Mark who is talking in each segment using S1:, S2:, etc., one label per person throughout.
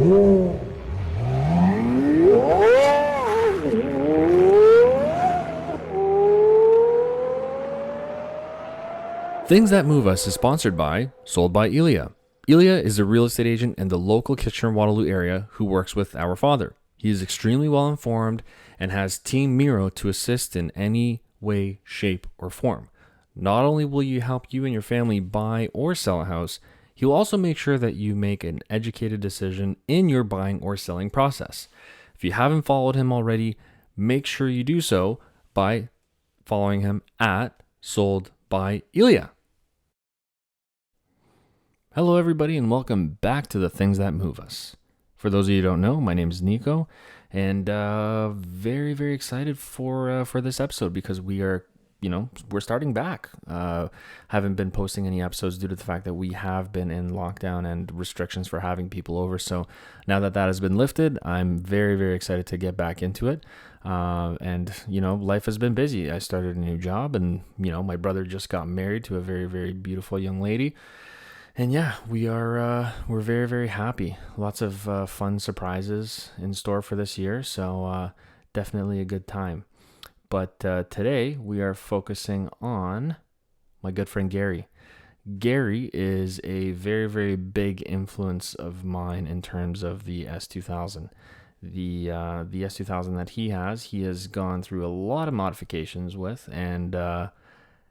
S1: Things That Move Us is sponsored by, sold by Ilija. Ilija is a real estate agent in the local Kitchener-Waterloo area who works with our father. He is extremely well informed and has Team Miro to assist in any way, shape, or form. Not only will he help you and your family buy or sell a house, he will also make sure that you make an educated decision in your buying or selling process. If you haven't followed him already, make sure you do so by following him at Sold by Ilija. Hello everybody and welcome back to the Things That Move Us. For those of you who don't know, my name is Nico and very, very excited for this episode because we're starting back. Haven't been posting any episodes due to the fact that we have been in lockdown and restrictions for having people over. So now that has been lifted, I'm very, very excited to get back into it. And life has been busy. I started a new job and, my brother just got married to a very, very beautiful young lady. And yeah, we're very, very happy. Lots of fun surprises in store for this year. So definitely a good time. But today we are focusing on my good friend Gary. Gary is a very, very big influence of mine in terms of the S2000. The S2000 that he has gone through a lot of modifications with, and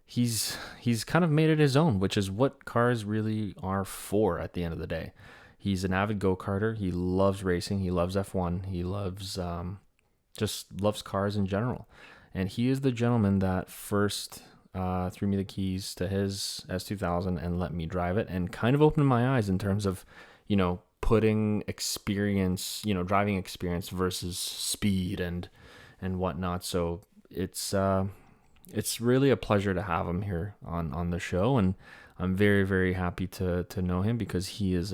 S1: he's kind of made it his own, which is what cars really are for at the end of the day. He's an avid go-karter. He loves racing. He loves F1. He loves just loves cars in general. And he is the gentleman that first threw me the keys to his S2000 and let me drive it and kind of opened my eyes in terms of, putting experience, driving experience versus speed and whatnot. So it's really a pleasure to have him here on the show. And I'm very, very happy to know him because he is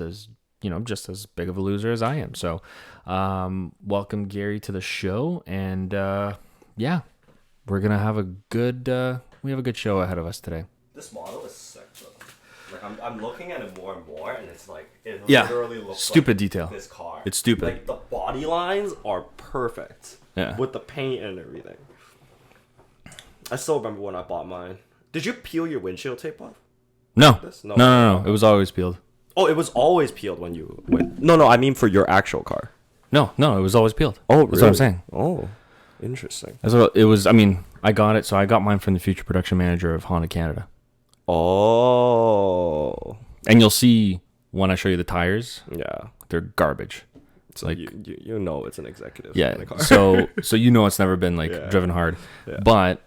S1: just as big of a loser as I am. So welcome Gary to the show. And we're going to have a good show ahead of us today.
S2: This model is sick, though. Like, I'm looking at it more and more, and it's like, it
S1: literally
S2: looks
S1: stupid
S2: like
S1: detail.
S2: This car.
S1: It's stupid.
S2: Like, the body lines are perfect.
S1: Yeah.
S2: With the paint and everything. I still remember when I bought mine. Did you peel your windshield tape off?
S1: No. No. It was always peeled.
S2: Oh, it was always peeled when you went. No, I mean for your actual car.
S1: No, it was always peeled.
S2: Oh, really?
S1: That's what I'm saying.
S2: Oh, interesting.
S1: That's what it was. I mean, I got it. So I got mine from the future production manager of Honda Canada.
S2: Oh.
S1: And you'll see when I show you the tires.
S2: Yeah.
S1: They're garbage. It's like
S2: you know it's an executive.
S1: Yeah.
S2: In the car.
S1: so it's never been driven hard. Yeah. But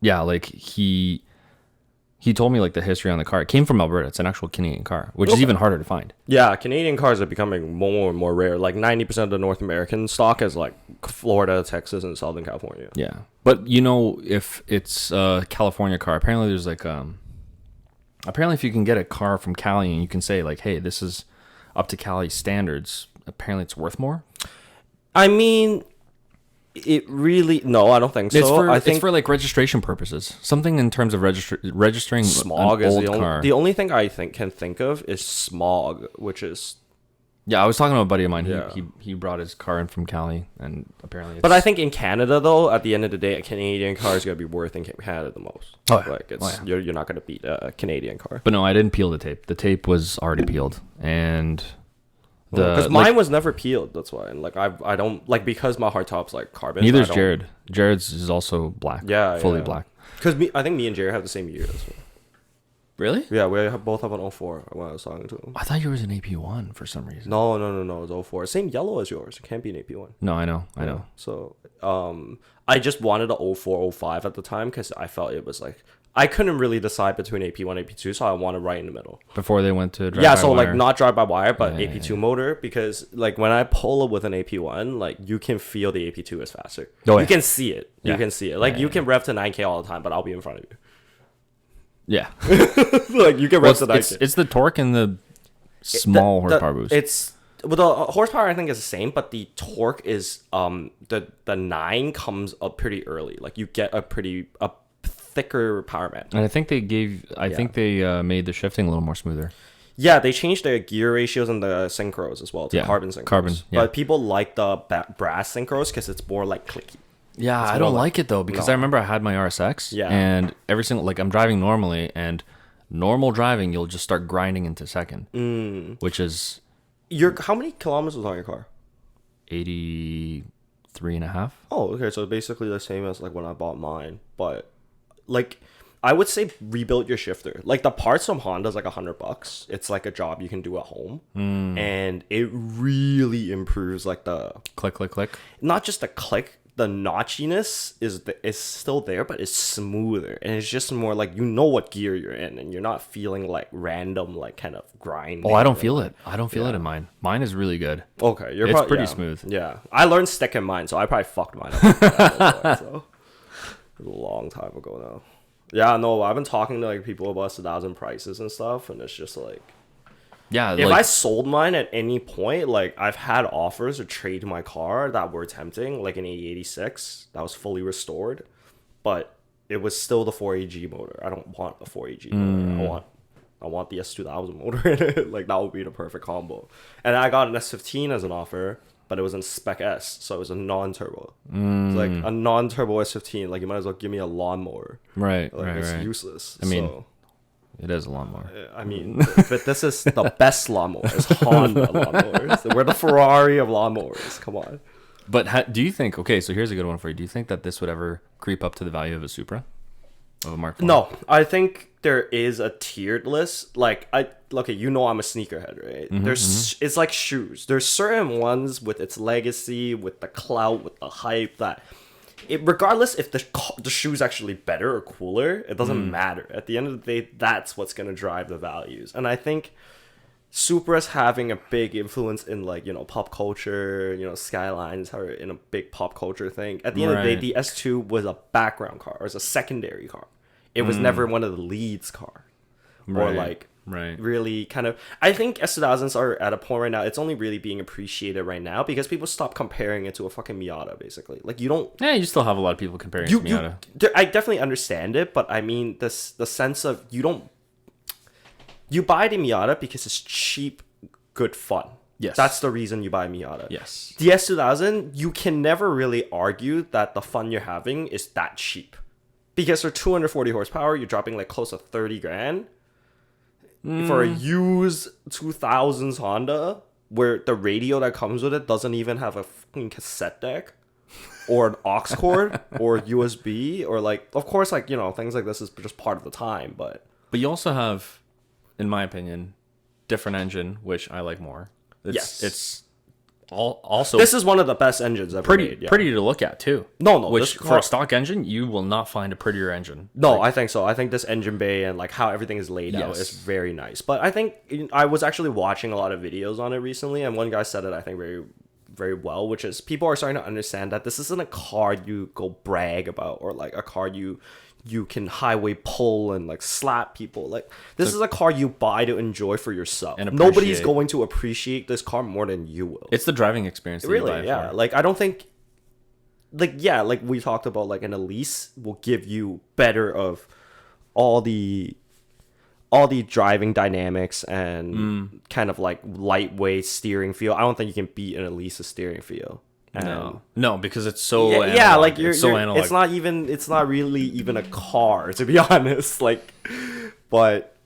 S1: like he told me like the history on the car. It came from Alberta. It's an actual Canadian car, which is even harder to find.
S2: Yeah, Canadian cars are becoming more and more rare. Like 90% of the North American stock is like Florida, Texas, and Southern California.
S1: Yeah. But if it's a California car, apparently there's apparently if you can get a car from Cali and you can say like, hey, this is up to Cali standards, apparently it's worth more.
S2: I mean, no, I don't think so.
S1: It's for like registration purposes. Something in terms of registering
S2: smog
S1: an
S2: is
S1: old car.
S2: The only thing I can think of is smog, which is.
S1: Yeah, I was talking to a buddy of mine.
S2: Yeah.
S1: He brought his car in from Cali, and apparently.
S2: But I think in Canada, though, at the end of the day, a Canadian car is gonna be worth in Canada the most.
S1: Oh, yeah.
S2: You're not gonna beat a Canadian car.
S1: But no, I didn't peel the tape. The tape was already peeled, and.
S2: Because mine was never peeled, that's why. And like I don't like because my hardtop's like carbon.
S1: Neither's Jared. Jared's is also black.
S2: Yeah,
S1: fully black.
S2: Because I think me and Jared have the same year. That's why.
S1: Really?
S2: Yeah, both have an 04 when I was talking to him.
S1: I thought yours was an AP1 for some reason.
S2: No, it's 04. Same yellow as yours. It can't be an AP1.
S1: No, I know.
S2: So I just wanted a 04, 05 at the time because I felt it was like I couldn't really decide between AP1 and AP2, so I wanted right in the middle.
S1: Before they went to
S2: drive-by-wire. Like not drive-by-wire, but AP2 motor, because like when I pull up with an AP1, like you can feel the AP2 is faster.
S1: Oh,
S2: you can see it. You can see it. Like you can rev to 9K all the time, but I'll be in front of you.
S1: Yeah.
S2: Like you can rev to 9K.
S1: It's the torque and the small horsepower boost.
S2: Well, the horsepower I think is the same, but the torque is the 9 comes up pretty early. Like you get a thicker power band.
S1: And I think they made the shifting a little more smoother.
S2: Yeah, they changed the gear ratios and the synchros as well to
S1: Yeah,
S2: carbon synchros.
S1: carbon, yeah.
S2: But people like the brass synchros because it's more like clicky.
S1: Yeah,
S2: It's
S1: I
S2: more
S1: don't like it though because I
S2: No.
S1: remember I had my RSX
S2: Yeah.
S1: and every single like I'm driving normally and normal driving you'll just start grinding into second, which is
S2: How many kilometers was on your car?
S1: 83 and a half.
S2: Oh, okay. So basically the same as like when I bought mine, but like I would say rebuild your shifter. Like the parts from Honda is like $100. It's like a job you can do at home, and it really improves like the
S1: Click, click, click.
S2: not just the click. The notchiness is still there, but it's smoother, and it's just more like you know what gear you're in, and you're not feeling like random like kind of grind.
S1: Oh, I don't feel it. I don't feel it in mine. Mine is really good.
S2: Okay,
S1: It's pretty smooth.
S2: Yeah, I learned stick in mine, so I probably fucked mine up. So it was a long time ago now. Yeah, no, I've been talking to like people about S2000 prices and stuff, and it's just like
S1: Yeah,
S2: if
S1: like,
S2: I sold mine at any point, like I've had offers to trade my car that were tempting, like an 86 that was fully restored, but it was still the 4AG motor. I don't want a 4AG motor. I want the S2000 motor in it. Like that would be the perfect combo. And I got an S15 as an offer, but it was in Spec S, so it was a non-turbo. It's like a non-turbo S15. Like you might as well give me a lawnmower.
S1: right,
S2: Like
S1: right,
S2: it's
S1: right.
S2: useless.
S1: I mean,
S2: so.
S1: It is a lawnmower.
S2: I mean, but this is the best lawnmowers, Honda lawnmowers. We're the Ferrari of lawnmowers. Come on.
S1: But do you think? Okay, so here's a good one for you. Do you think that this would ever creep up to the value of a Supra, of a Mark IV?
S2: No, I think there is a tiered list. Like okay, you know I'm a sneakerhead, right? It's like shoes. There's certain ones with its legacy, with the clout, with the hype that. Regardless if the shoe's actually better or cooler, it doesn't matter. At the end of the day, that's what's gonna drive the values. And I think Supra's having a big influence in like pop culture. Skylines are in a big pop culture thing. At the end of the day, the S2 was a background car, or was a secondary car. It was never one of the leads car, or like.
S1: Right.
S2: Really kind of I think S2000s are at a point right now, it's only really being appreciated right now because people stop comparing it to a fucking Miata basically. Like you don't
S1: Yeah, you still have a lot of people comparing it to Miata.
S2: I definitely understand it, but I mean the sense of you buy the Miata because it's cheap, good fun.
S1: Yes.
S2: That's the reason you buy Miata.
S1: Yes.
S2: The S2000, you can never really argue that the fun you're having is that cheap. Because for 240 horsepower, you're dropping like close to 30 grand. For a used 2000s Honda, where the radio that comes with it doesn't even have a fucking cassette deck, or an aux cord, or USB, or like, of course, like, things like this is just part of the time, but
S1: you also have, in my opinion, different engine, which I like more.
S2: Yes.
S1: It's also
S2: this is one of the best engines ever made. Yeah.
S1: pretty to look at too.
S2: No,
S1: Which for a stock engine, you will not find a prettier engine.
S2: No, I think so. I think this engine bay and like how everything is laid out
S1: Yes.
S2: is very nice. But I think I was actually watching a lot of videos on it recently, and one guy said it I think very, very well, which is people are starting to understand that this isn't a car you go brag about, or like a car you can highway pull and like slap people. Like this is a car you buy to enjoy for yourself.
S1: And
S2: Nobody's
S1: appreciate.
S2: going to appreciate this car more than you will.
S1: It's the driving experience that you buy
S2: Really,
S1: it
S2: yeah.
S1: for.
S2: Like I don't think, like like we talked about, like an Elise will give you better of all the driving dynamics and kind of like lightweight steering feel. I don't think you can beat an Elise's steering feel.
S1: No, because it's so analog.
S2: Yeah, like
S1: it's so analog.
S2: it's not really even a car, to be honest. Like, but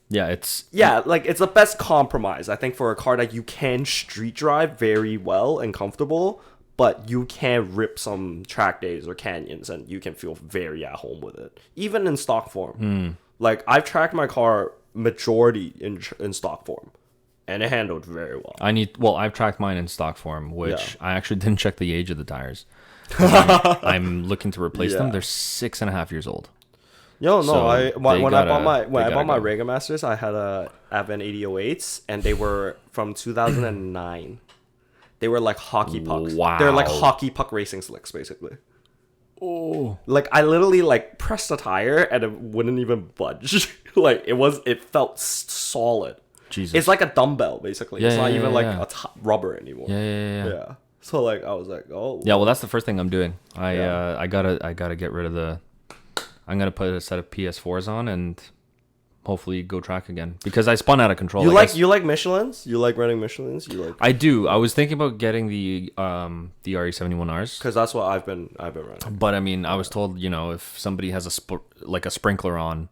S1: yeah, it's
S2: like it's the best compromise, I think, for a car that you can street drive very well and comfortable, but you can rip some track days or canyons and you can feel very at home with it, even in stock form. Like I've tracked my car majority in stock form, and it handled very well.
S1: I've tracked mine in stock form, which I actually didn't check the age of the tires. I'm looking to replace them. They're 6.5 years old.
S2: No,
S1: So
S2: when I bought my
S1: go.
S2: Rega Masters, I had a Avid 8008s, and they were from 2009. They were like hockey pucks.
S1: Wow.
S2: They're like hockey puck racing slicks, basically.
S1: Oh,
S2: Like I literally like pressed the tire and it wouldn't even budge. Like it felt solid.
S1: Jesus.
S2: It's like a dumbbell, basically.
S1: Yeah,
S2: it's not
S1: yeah,
S2: even
S1: yeah,
S2: like
S1: yeah.
S2: rubber anymore.
S1: Yeah.
S2: So like I was like, oh.
S1: Yeah, well, that's the first thing I'm doing. I gotta get rid of the. I'm gonna put a set of PS4s on and hopefully go track again because I spun out of control.
S2: You like Michelins? You like running Michelins? You like?
S1: I do. I was thinking about getting the RE71Rs
S2: Because that's what I've been running.
S1: but I mean, I was told, if somebody has a sprinkler on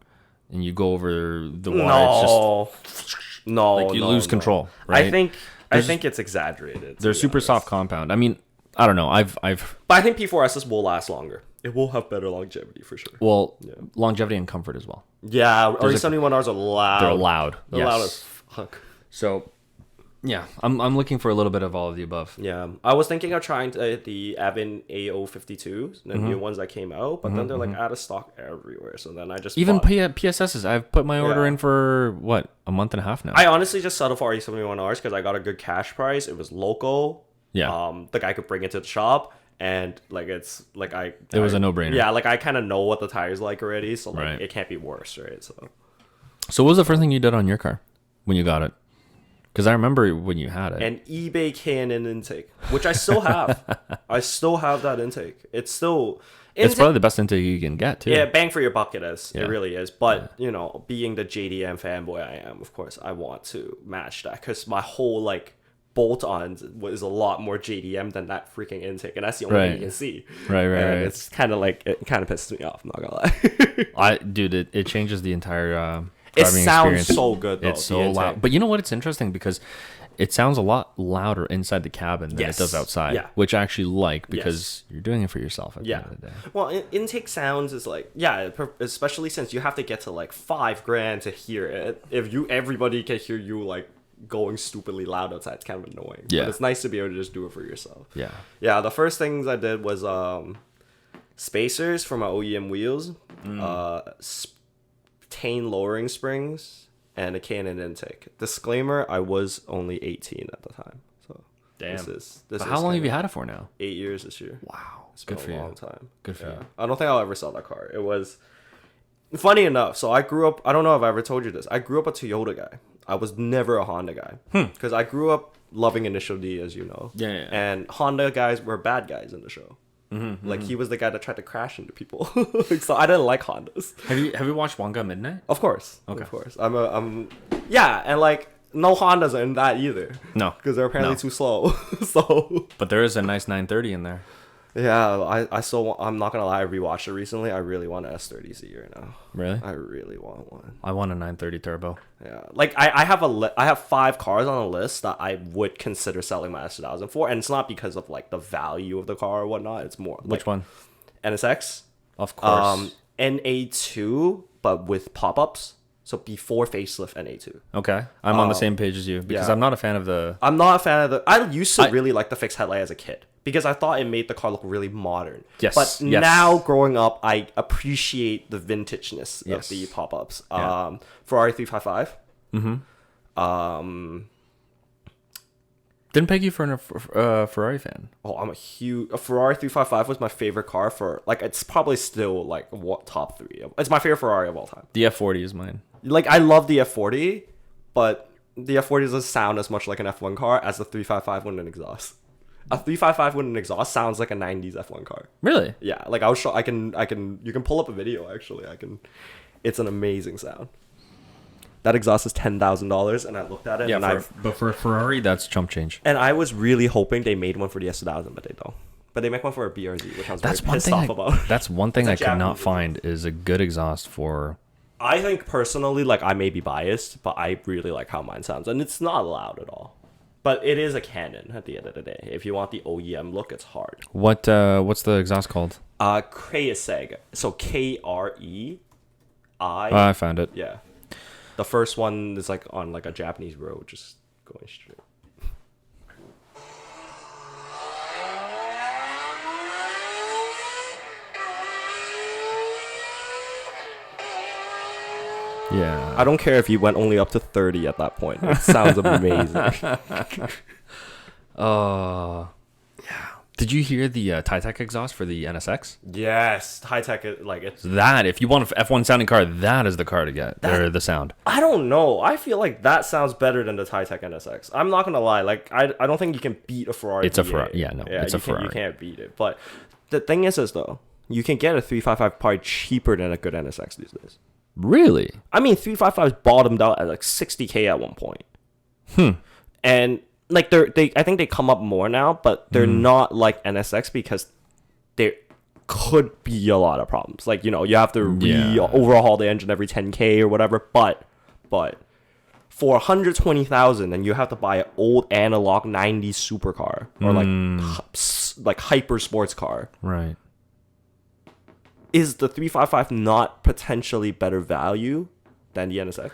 S1: and you go over the water, it's just you lose control, right?
S2: I think it's exaggerated.
S1: They're super soft compound. I mean, I don't know.
S2: But I think P4Ss will last longer. It will have better longevity for sure.
S1: Well, longevity and comfort as well.
S2: Yeah, RE71Rs are loud.
S1: They're loud.
S2: They're loud as fuck.
S1: So, yeah, I'm looking for a little bit of all of the above.
S2: Yeah, I was thinking of trying the Avid A052s, the new ones that came out, but then they're like out of stock everywhere. So then I just
S1: even PSSs. I've put my order in for what, a month and a half now.
S2: I honestly just settled for RE71Rs because I got a good cash price. It was local.
S1: Yeah.
S2: The guy could bring it to the shop, and it
S1: was a no-brainer.
S2: Yeah, I kind of know what the tire's like already, so
S1: Right.
S2: it can't be worse, right?
S1: So what was the first thing you did on your car when you got it? Because I remember when you had it.
S2: An eBay K&N intake, which I still have. I still have that intake. It's
S1: probably the best intake you can get too.
S2: Yeah, bang for your buck it is.
S1: Yeah.
S2: It really is. But, being the JDM fanboy I am, of course, I want to match that because my whole, bolt-ons was a lot more JDM than that freaking intake. And that's the only thing you can see.
S1: Right.
S2: It's kind of it kind of pisses me off, I'm not gonna lie.
S1: It changes the entire
S2: it
S1: driving
S2: sounds
S1: experience.
S2: so good, though.
S1: It's so loud. But you know what? It's interesting because it sounds a lot louder inside the cabin than it does outside, which I actually like because you're doing it for yourself at the end of the day.
S2: Well, intake sounds is especially since you have to get to $5,000 to hear it. If everybody can hear you going stupidly loud outside, it's kind of annoying.
S1: Yeah.
S2: But it's nice to be able to just do it for yourself.
S1: Yeah.
S2: Yeah, the first things I did was spacers for my OEM wheels, tane lowering springs, and a K&N intake. Disclaimer, I was only 18 at the time. So
S1: damn.
S2: This
S1: but how long have you had it for now?
S2: 8 years this year.
S1: Wow.
S2: It's been a long time.
S1: Good for you.
S2: I don't think I'll ever sell that car. It was funny enough. So I grew up, I don't know if I ever told you this. I grew up a Toyota guy. I was never a Honda guy. Because I grew up loving Initial D, as you know.
S1: Yeah.
S2: And Honda guys were bad guys in the show. He was the guy that tried to crash into people. So I didn't like Hondas.
S1: Have you watched Wonka Midnight?
S2: Of course.
S1: Okay.
S2: Of course. I'm and no Hondas are in that either.
S1: No.
S2: Because they're apparently too slow. So
S1: but there is a nice 930 in there.
S2: Yeah, I'm not gonna lie, I rewatched it recently. I really want an S30 this year now.
S1: Really?
S2: I really want one.
S1: I want a 930 turbo.
S2: Yeah, I have 5 cars on a list that I would consider selling my S2000 for, and it's not because of the value of the car or whatnot. It's more
S1: which one?
S2: NSX,
S1: of course.
S2: NA2, but with pop-ups. So before facelift NA2.
S1: Okay, I'm on the same page as you because I'm not a fan of the.
S2: I'm not a fan of the. I used to really like the fixed headlight as a kid because I thought it made the car look really modern.
S1: Yes.
S2: But now growing up, I appreciate the vintageness of the pop-ups.
S1: Yeah.
S2: Ferrari 355.
S1: Didn't peg you for a Ferrari fan.
S2: Oh, I'm a Ferrari 355 was my favorite car for it's probably still top 3. It's my favorite Ferrari of all time.
S1: The F40 is mine.
S2: I love the F40, but the F40 doesn't sound as much like an F1 car as the 355 with an exhaust. A 355 with an exhaust sounds like a 90s F1 car.
S1: Really?
S2: Yeah, I'll show. You can pull up a video actually. It's an amazing sound. That exhaust is $10,000, and I looked at it.
S1: Yeah, but for a Ferrari, that's chump change.
S2: And I was really hoping they made one for the S2000, but they don't. But they make one for a BRZ, which I was very pissed off about.
S1: That's one thing I could not find is a good exhaust for.
S2: I think personally, I may be biased, but I really like how mine sounds, and it's not loud at all. But it is a Canon at the end of the day. If you want the OEM look, it's hard.
S1: What's the exhaust called?
S2: Kreiseg. So KREI.
S1: I found it.
S2: Yeah. The first one is on a Japanese road, just going straight.
S1: Yeah.
S2: I don't care if you went only up to 30 at that point. It sounds amazing.
S1: Yeah. Did you hear the Titec exhaust for the NSX?
S2: Yes, Titec it's
S1: that. If you want an F1 sounding car, that is the car to get. Or the sound.
S2: I don't know. I feel like that sounds better than the Titec NSX. I'm not gonna lie. I don't think you can beat a Ferrari.
S1: It's a Ferrari. Yeah, no, it's a Ferrari.
S2: You can't beat it. But the thing is though, you can get a 355 probably cheaper than a good NSX these days.
S1: Really?
S2: I mean, 355s bottomed out at like 60K at one point. And like I think they come up more now, but they're not like NSX because there could be a lot of problems. Like, you have to overhaul the engine every 10K or whatever. But for 120,000, and you have to buy an old analog 90s supercar or like hyper sports car.
S1: Right.
S2: Is the 355 not potentially better value than the NSX?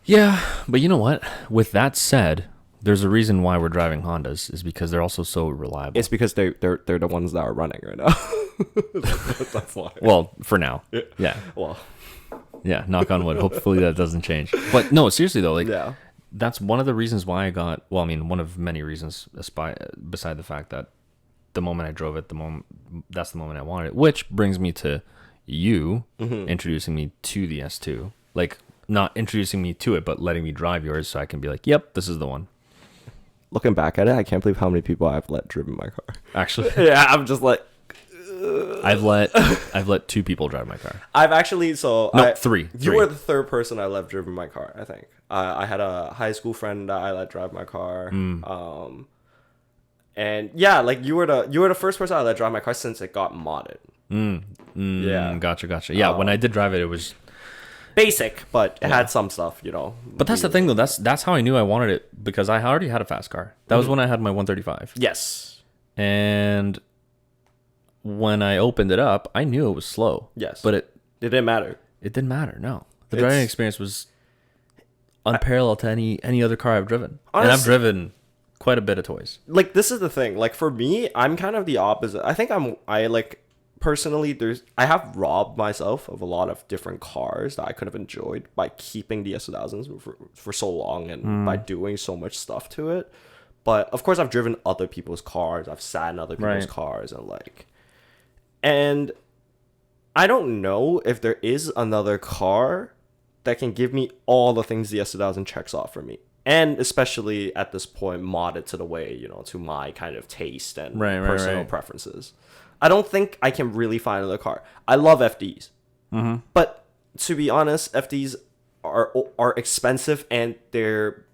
S1: Yeah, but you know what? With that said, there's a reason why we're driving Hondas is because they're also so reliable.
S2: It's because they're the ones that are running right now. That's why.
S1: Well, for now. Yeah.
S2: Well.
S1: Yeah, knock on wood. Hopefully that doesn't change. But no, seriously though, like that's one of the reasons why I got, well, I mean, one of many reasons beside the fact that the moment I drove it, that's the moment I wanted it, which brings me to you introducing me to the S2. Like, not introducing me to it, but letting me drive yours so I can be like, yep, this is the one.
S2: Looking back at it, I can't believe how many people I've driven my car.
S1: Actually,
S2: yeah, I'm just like,
S1: I've let 2 people drive my car.
S2: I've actually
S1: 3.
S2: You were the third person I let driven my car. I think I had a high school friend that I let drive my car. And yeah, like you were the first person I let drive my car since it got modded.
S1: Yeah, gotcha. Yeah, when I did drive it, it was
S2: basic, but it had some stuff,
S1: But that's the thing, though. That's how I knew I wanted it, because I already had a fast car. That was when I had my 135.
S2: Yes.
S1: And when I opened it up, I knew it was slow.
S2: Yes.
S1: But it
S2: didn't matter.
S1: It didn't matter. No, the driving experience was unparalleled to any other car I've driven. Honestly, and I've driven quite a bit of toys.
S2: Like, this is the thing. Like, for me, I'm kind of the opposite. I think personally, I have robbed myself of a lot of different cars that I could have enjoyed by keeping the S2000s for so long and by doing so much stuff to it. But of course, I've driven other people's cars. I've sat in other people's cars and I don't know if there is another car that can give me all the things the S2000 checks off for me. And especially at this point, modded to the way, to my kind of taste and personal preferences. I don't think I can really find another car. I love FDs. But to be honest, FDs are expensive and they're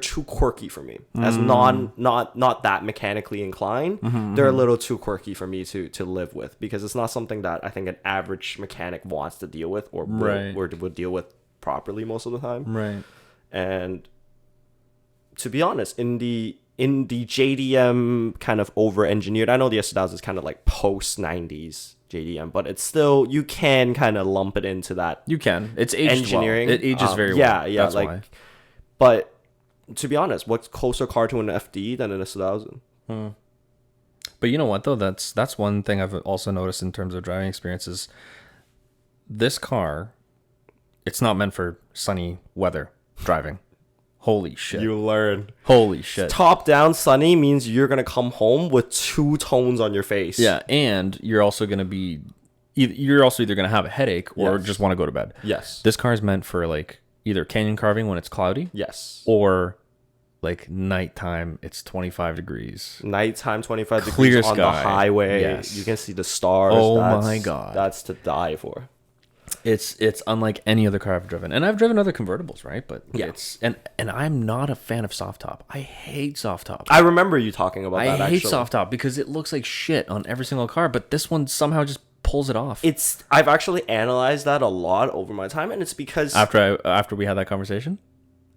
S2: too quirky for me. As not that mechanically inclined, they're a little too quirky for me to live with, because it's not something that I think an average mechanic wants to deal with or would deal with properly most of the time.
S1: Right.
S2: And to be honest, in the JDM kind of over-engineered, I know the S2000 is kind of like post-90s JDM, but it's still, you can kind of lump it into that.
S1: You can. It's aged
S2: engineering.
S1: Well. It ages very well.
S2: Yeah,
S1: that's
S2: like,
S1: why.
S2: But to be honest, what's closer car to an FD than an S2000?
S1: But you know what, though? That's one thing I've also noticed in terms of driving experiences. This car, it's not meant for sunny weather driving. Holy shit.
S2: You learn.
S1: Holy shit.
S2: Top down sunny means you're going to come home with 2 tones on your face.
S1: Yeah, and you're also going to be... You're also either going to have a headache or just want to go to bed.
S2: Yes.
S1: This car is meant for, like, either canyon carving when it's cloudy.
S2: Yes.
S1: Or, like, nighttime, it's 25 degrees.
S2: Nighttime, 25
S1: Clear
S2: degrees
S1: sky.
S2: on the highway.
S1: Yes.
S2: You can see the stars.
S1: Oh my God.
S2: That's to die for.
S1: It's unlike any other car I've driven, and I've driven other convertibles, right? But it's and I'm not a fan of soft top. I hate soft top.
S2: I remember you talking about that.
S1: I hate soft top because it looks like shit on every single car, but this one somehow just pulls it off.
S2: I've actually analyzed that a lot over my time, and it's because
S1: after we had that conversation.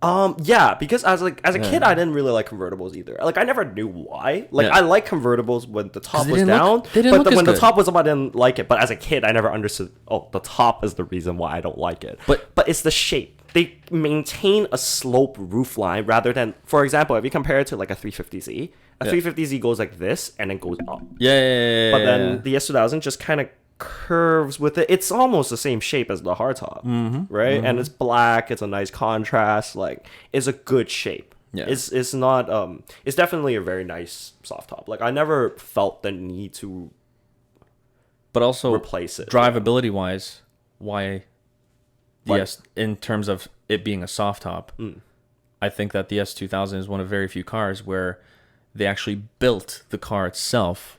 S2: Yeah, because as a kid, I didn't really like convertibles either. Like, I never knew why. Like, I like convertibles when the top was down, but when the top was up, I didn't like it. But as a kid, I never understood. Oh, the top is the reason why I don't like it. But it's the shape. They maintain a slope roof line rather than, for example, if you compare it to like a 350Z, 350Z goes like this and then goes up.
S1: Yeah.
S2: But then the S2000 just kind of curves with it. It's almost the same shape as the hardtop, right? And it's black. It's a nice contrast. Like, it's a good shape. Yeah. It's not it's definitely a very nice soft top. Like, I never felt the need to replace it.
S1: Drivability wise, why? Yes, in terms of it being a soft top, I think that the S2000 is one of very few cars where they actually built the car itself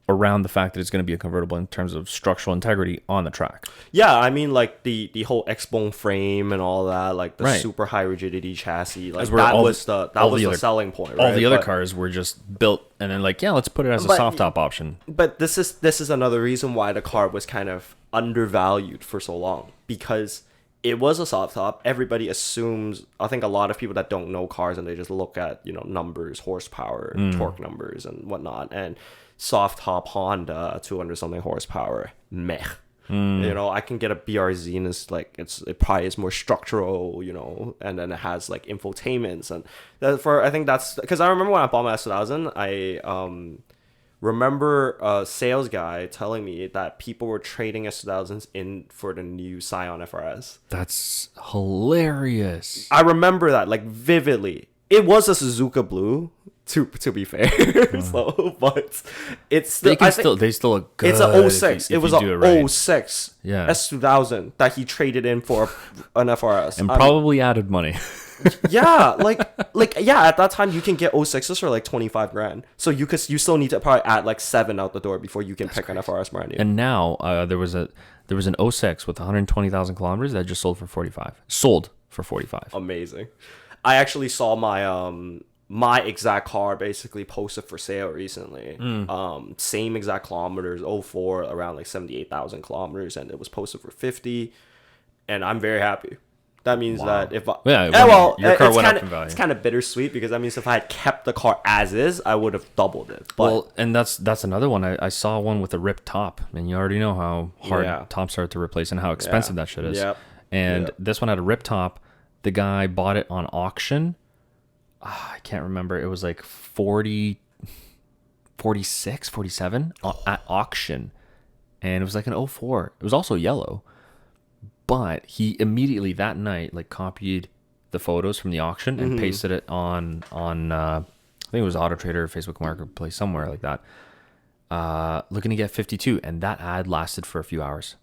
S1: around the fact that it's going to be a convertible in terms of structural integrity on the track.
S2: Yeah, I mean, like the whole X-bone frame and all that, like the
S1: Right.
S2: super high rigidity chassis, like
S1: where
S2: that
S1: all
S2: was
S1: the-
S2: the
S1: all the
S2: the
S1: other-
S2: selling point.
S1: All
S2: Right?
S1: the other
S2: But-
S1: cars were just built and then like, yeah, let's put it as a
S2: But-
S1: soft top option.
S2: But this is another reason why the car was kind of undervalued for so long, because it was a soft top. Everybody assumes, I think a lot of people that don't know cars and they just look at, you know, numbers, horsepower, torque numbers and whatnot, and soft top Honda 200 something horsepower, meh. You know, I can get a BRZ and it's like it probably is more structural, you know, and then it has like infotainments and I think that's because I remember when I bought my S2000, I remember a sales guy telling me that people were trading S2000s in for the new Scion FRS.
S1: That's hilarious.
S2: I remember that like vividly. It was a Suzuka Blue, to be fair. So, but it's still,
S1: They still look good.
S2: it's a 06. It was
S1: a
S2: a 06
S1: Yeah.
S2: S2000 that he traded in for an FRS.
S1: and probably added money.
S2: Yeah, yeah, at that time you can get 06s for like 25 grand. So you still need to probably add like 7 out the door before you can pick an FRS brand new.
S1: And now there was an 06 with 120,000 kilometers that just sold for 45. Sold for 45.
S2: Amazing. I actually saw my exact car basically posted for sale recently. Same exact kilometers, 04, around like 78,000 kilometers, and it was posted for 50. And I'm very happy. That means that if your
S1: car went up in value.
S2: It's kind of bittersweet because that means if I had kept the car as is, I would have doubled it. But
S1: Well, and that's another one. I saw one with a ripped top, and you already know how hard tops are to replace and how expensive that shit is.
S2: Yep.
S1: And
S2: Yep.
S1: this one had a ripped top. The guy bought it on auction. I can't remember. It was like 40, 46, 47 at auction. And it was like an 04. It was also yellow. But he immediately that night like copied the photos from the auction and pasted it on I think it was Auto Trader, Facebook Marketplace, somewhere like that. Looking to get 52, and that ad lasted for a few hours.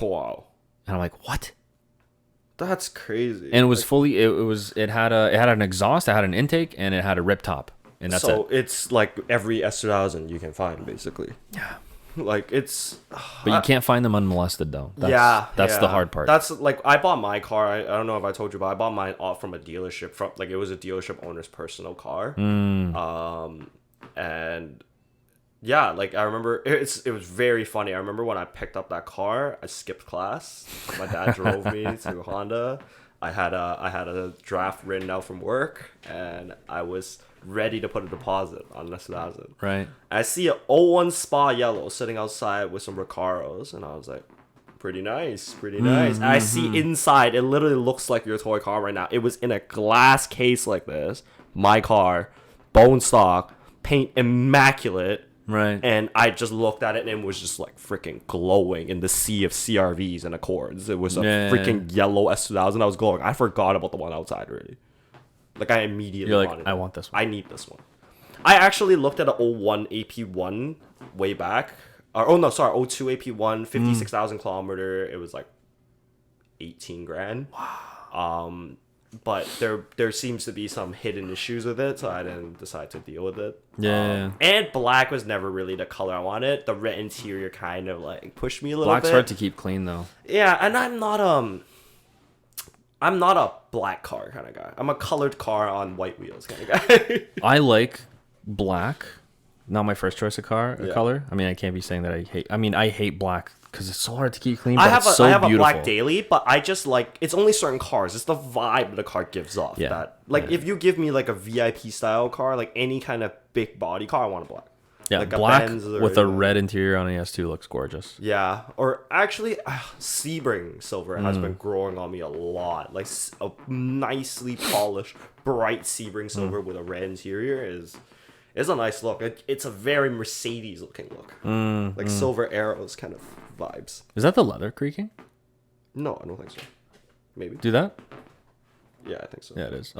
S2: wow,
S1: And I'm like, what?
S2: that's crazy.
S1: And it was fully. It had an exhaust, it had an intake, and it had a rip top, and that's
S2: so
S1: it.
S2: it's like every S2000 you can find basically.
S1: Yeah.
S2: Like it's.
S1: But you can't find them unmolested though. That's the hard part.
S2: That's like I bought my car. I don't know if I told you, but I bought mine off from a dealership. From like it was a dealership owner's personal car. And yeah, like I remember it was very funny. I remember when I picked up that car, I skipped class. My dad drove me to Honda. I had a draft written out from work, and I was ready to put a deposit on this 2000.
S1: Right.
S2: I see a 01 Spa Yellow sitting outside with some Recaros, and I was like, pretty nice, pretty nice. I see inside, it literally looks like your toy car right now. It was in a glass case like this. My car, bone stock, paint immaculate.
S1: Right.
S2: And I just looked at it and it was just like freaking glowing in the sea of CRVs and Accords. It was a freaking yellow S2000 that was glowing. I forgot about the one outside, really. Like I immediately
S1: You're like,
S2: wanted
S1: I
S2: it.
S1: want this one.
S2: I need this one. I actually looked at an 01 AP1 way back. Or, 02 AP1, 56,000 kilometer. It was like 18 grand. Wow. But there seems to be some hidden issues with it, so I didn't decide to deal with it.
S1: Yeah.
S2: And black was never really the color I wanted. The red interior kind of like pushed me a little
S1: Black's
S2: bit.
S1: hard to keep clean though.
S2: Yeah, and I'm not a black car kind of guy. I'm a colored car on white wheels kind of guy.
S1: I like black. Not my first choice of color. I mean, I can't be saying that I hate. I mean, I hate black because it's so hard to keep clean. But it's so
S2: I have
S1: beautiful.
S2: a black daily, but I just like it's only certain cars. It's the vibe the car gives off.
S1: Yeah.
S2: That like if you give me like a VIP style car, like any kind of big body car, I want a black.
S1: Yeah,
S2: like a
S1: black
S2: Benz or,
S1: with a red interior on an S2 looks gorgeous.
S2: Yeah, or actually, Sebring silver has been growing on me a lot. Like a nicely polished, bright Sebring silver with a red interior is a nice look. It's a very Mercedes looking look, like silver arrows kind of vibes.
S1: Is that the leather creaking?
S2: No, I don't think so. Maybe.
S1: Do that?
S2: Yeah, I think so.
S1: Yeah, it is.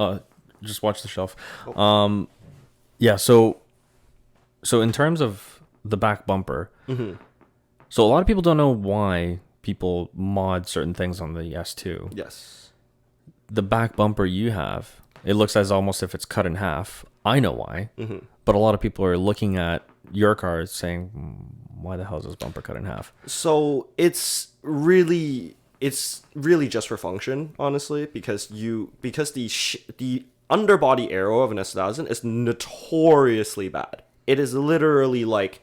S1: Just watch the shelf. Yeah. So in terms of the back bumper, so a lot of people don't know why people mod certain things on the S2.
S2: Yes.
S1: The back bumper you have, it looks as almost if it's cut in half. I know why, but a lot of people are looking at your car is saying, why the hell is this bumper cut in half?
S2: So it's really just for function, honestly, because the underbody aero of an S2000 is notoriously bad. It is literally like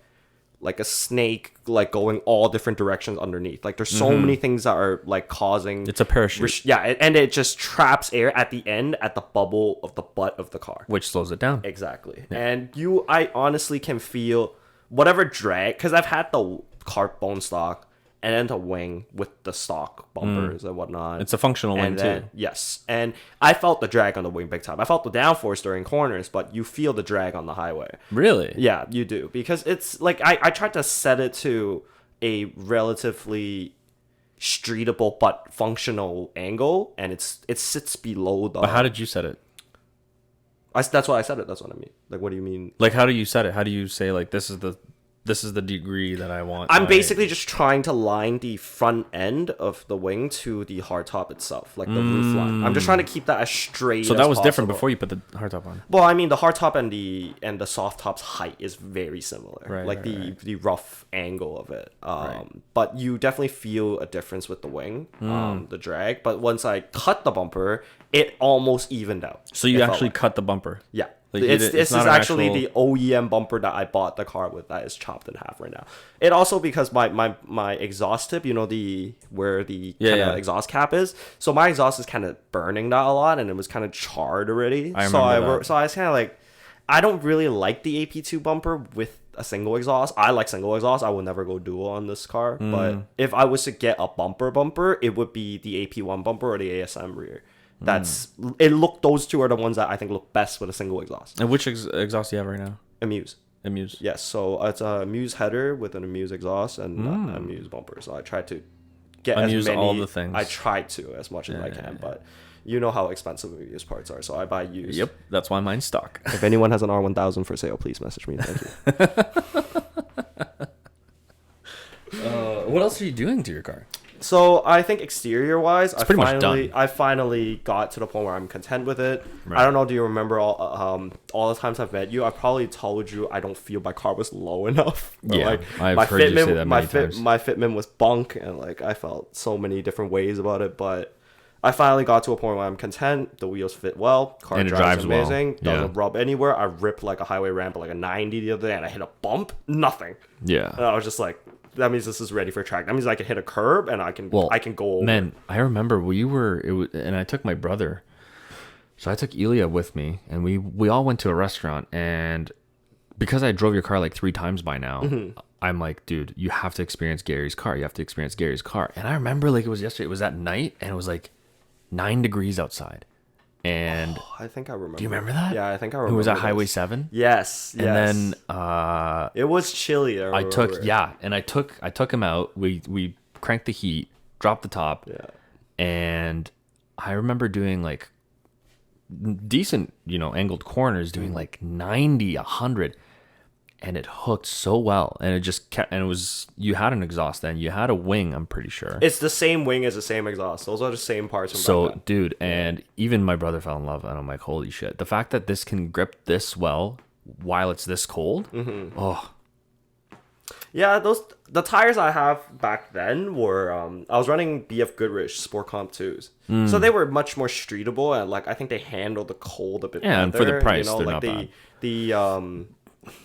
S2: a snake, like going all different directions underneath. Like there's so many things that are like causing.
S1: It's a parachute.
S2: And it just traps air at the end at the bubble of the butt of the car.
S1: Which slows it down.
S2: Exactly. Yeah. And I honestly can feel whatever drag, because I've had the carbon stock and then the wing with the stock bumpers and whatnot.
S1: It's a functional wing too.
S2: Yes. And I felt the drag on the wing big time. I felt the downforce during corners, but you feel the drag on the highway.
S1: Really?
S2: Yeah, you do. Because it's like, I tried to set it to a relatively streetable but functional angle, and it sits below the...
S1: But how did you set it?
S2: That's why I said it. That's what I mean. Like, what do you mean?
S1: Like, how do you set it? How do you say, like, this is the degree that I want?
S2: I'm basically just trying to line the front end of the wing to the hardtop itself, like the roof line. I'm just trying to keep that as straight.
S1: So
S2: as
S1: that was
S2: possible.
S1: different before you put the hardtop on.
S2: Well, I mean, the hardtop and the soft top's height is very similar,
S1: Right,
S2: like
S1: right,
S2: the rough angle of it. But you definitely feel a difference with the wing, the drag. But once I cut the bumper, it almost evened out.
S1: So you actually cut the bumper?
S2: Yeah.
S1: Like
S2: This is
S1: not an
S2: actually
S1: actual...
S2: the OEM bumper that I bought the car with that is chopped in half right now. It also, because my exhaust tip, where the kind of exhaust cap is, so my exhaust is kind of burning that a lot, and it was kind of charred already. So I was kind of like, I don't really like the AP2 bumper with a single exhaust. I like single exhaust. I will never go dual on this car. But if I was to get a bumper, it would be the AP1 bumper or the ASM rear. Those two are the ones that I think look best with a single exhaust.
S1: And which exhaust do you have right now?
S2: Amuse. Yes, so it's a Amuse header with an Amuse exhaust and an Amuse bumper. So I try to get
S1: Amuse
S2: as many.
S1: All the things.
S2: I try to as much as I can, but you know how expensive Amuse parts are, so I buy used.
S1: Yep, that's why mine's stock.
S2: If anyone has an R1000 for sale, please message me. Thank
S1: you. What else are you doing to your car?
S2: So I think exterior wise,
S1: I
S2: finally got to the point where I'm content with it.
S1: Right.
S2: I don't know. Do you remember all the times I've met you? I probably told you I don't feel my car was low enough.
S1: Yeah, I've heard you say that many times.
S2: My fitment was bunk, and like I felt so many different ways about it. But I finally got to a point where I'm content. The wheels fit well. Car
S1: and it
S2: drives amazing.
S1: Well.
S2: Doesn't rub anywhere. I ripped like a highway ramp at like a 90 the other day, and I hit a bump. Nothing.
S1: Yeah.
S2: And I was just like, that means this is ready for track. That means I can hit a curb and I can go over.
S1: Man, I remember and I took my brother. So I took Ilija with me, and we all went to a restaurant, and because I drove your car like 3 times by now, I'm like, dude, you have to experience Gary's car. You have to experience Gary's car. And I remember like it was yesterday. It was at night, and it was like 9 degrees outside. And
S2: I think I remember.
S1: Do you remember that?
S2: Yeah, I think I remember.
S1: It was at Highway 7.
S2: Yes.
S1: And then
S2: it was chilly. I
S1: took him out. We cranked the heat, dropped the top.
S2: Yeah.
S1: And I remember doing like decent, angled corners, doing like 90, 100. And it hooked so well, and it just kept. And it was, you had an exhaust then, you had a wing. I'm pretty sure
S2: it's the same wing as the same exhaust. Those are the same parts. From
S1: so, dude, and even my brother fell in love, and I'm like, holy shit! The fact that this can grip this well while it's this cold. Oh,
S2: yeah. The tires I have back then were I was running BF Goodrich Sport Comp 2s, so they were much more streetable, and like I think they handled the cold a bit better.
S1: And for the price, they're
S2: like
S1: not bad.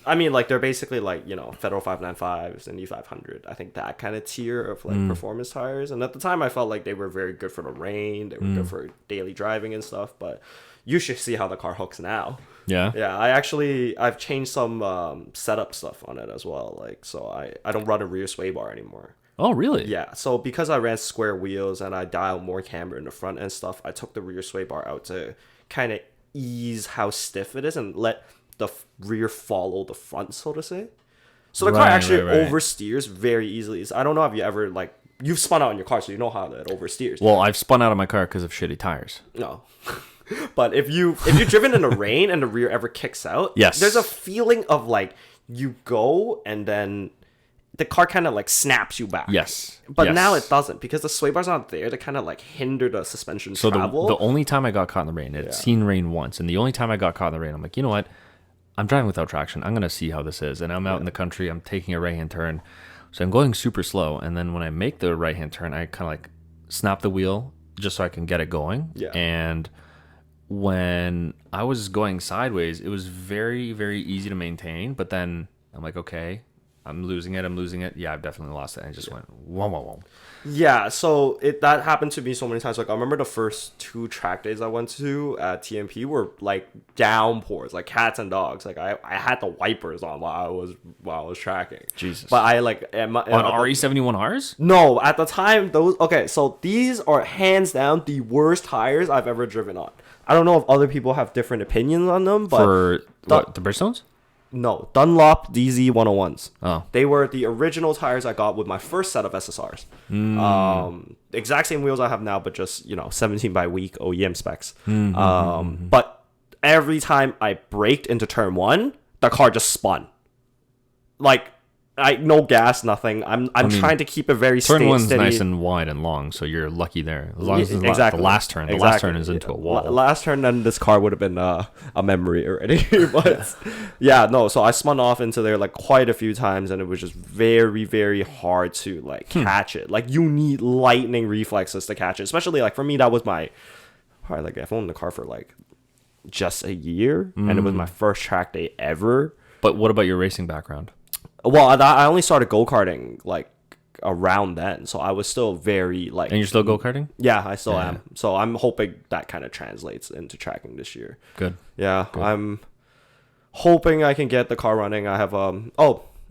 S2: I mean, like, they're basically like, Federal 595s and E500. I think that kind of tier of like performance tires. And at the time, I felt like they were very good for the rain. They were good for daily driving and stuff. But you should see how the car hooks now.
S1: Yeah.
S2: Yeah. I've changed some setup stuff on it as well. Like, so I don't run a rear sway bar anymore.
S1: Oh, really?
S2: Yeah. So because I ran square wheels and I dialed more camber in the front and stuff, I took the rear sway bar out to kind of ease how stiff it is and let the rear follow the front, so to say. So the car actually oversteers very easily. So I don't know if you ever you've spun out in your car, so you know how it oversteers.
S1: Well, I've spun out of my car because of shitty tires.
S2: No. But if you've driven in the rain and the rear ever kicks out,
S1: yes,
S2: there's a feeling of like you go and then the car kind of like snaps you back.
S1: Yes.
S2: But now it doesn't, because the sway bar's not there to kind of like hinder the suspension travel.
S1: So the only time I got caught in the rain, I'd seen rain once, and the only time I got caught in the rain, I'm like, you know what? I'm driving without traction. I'm gonna see how this is, and I'm out in the country. I'm taking a right hand turn, so I'm going super slow. And then when I make the right hand turn, I kind of like snap the wheel just so I can get it going.
S2: Yeah.
S1: And when I was going sideways, it was very, very easy to maintain. But then I'm like, okay, I'm losing it. Yeah, I've definitely lost it. And I just went, whoa, whoa, whoa.
S2: Yeah, so that happened to me so many times. Like I remember the first 2 track days I went to at TMP were like downpours, like cats and dogs. Like I had the wipers on while I was tracking.
S1: Jesus.
S2: But I like
S1: On RE71Rs?
S2: No, at the time those okay, so these are hands down the worst tires I've ever driven on. I don't know if other people have different opinions on them, but
S1: For what, the Bridgestones?
S2: no, Dunlop DZ101s.
S1: Oh.
S2: They were the original tires I got with my first set of SSRs. Exact same wheels I have now, but just, 17 by week OEM specs. But every time I braked into turn 1, the car just spun. Like, no gas, nothing. I'm trying to keep it very
S1: Turn one's
S2: steady.
S1: nice and wide and long, so you're lucky there. As long as it's
S2: Exactly.
S1: the last turn. The last turn is into a wall.
S2: Last turn, then this car would have been a memory already. But yeah, no. So I spun off into there like quite a few times, and it was just very, very hard to like catch it. Like you need lightning reflexes to catch it. Especially like for me, that was probably like I've owned the car for like just a year, and it was my first track day ever.
S1: But what about your racing background?
S2: Well, I only started go-karting like around then, so I was still very like.
S1: And you're still go-karting?
S2: Yeah, I still am. So I'm hoping that kind of translates into tracking this year.
S1: Good.
S2: Yeah,
S1: Good.
S2: I'm hoping I can get the car running. I have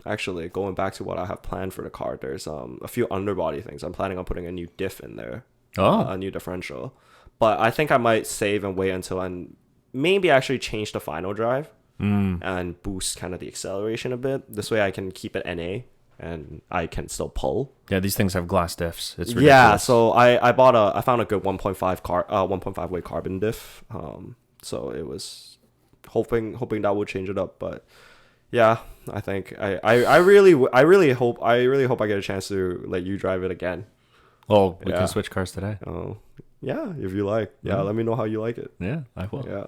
S2: actually going back to what I have planned for the car. There's a few underbody things. I'm planning on putting a new diff in there. A new differential. But I think I might save and wait until and maybe actually change the final drive. And boost kind of the acceleration a bit. This way I can keep it NA and I can still pull.
S1: Yeah, these things have glass diffs. It's ridiculous.
S2: Yeah, so I found a good 1.5 way carbon diff. So it was hoping that would change it up, but yeah, I think I really hope I get a chance to let you drive it again.
S1: Well, we can switch cars today.
S2: Oh. Yeah, if you like. Yeah, let me know how you like it.
S1: Yeah, I will.
S2: Yeah.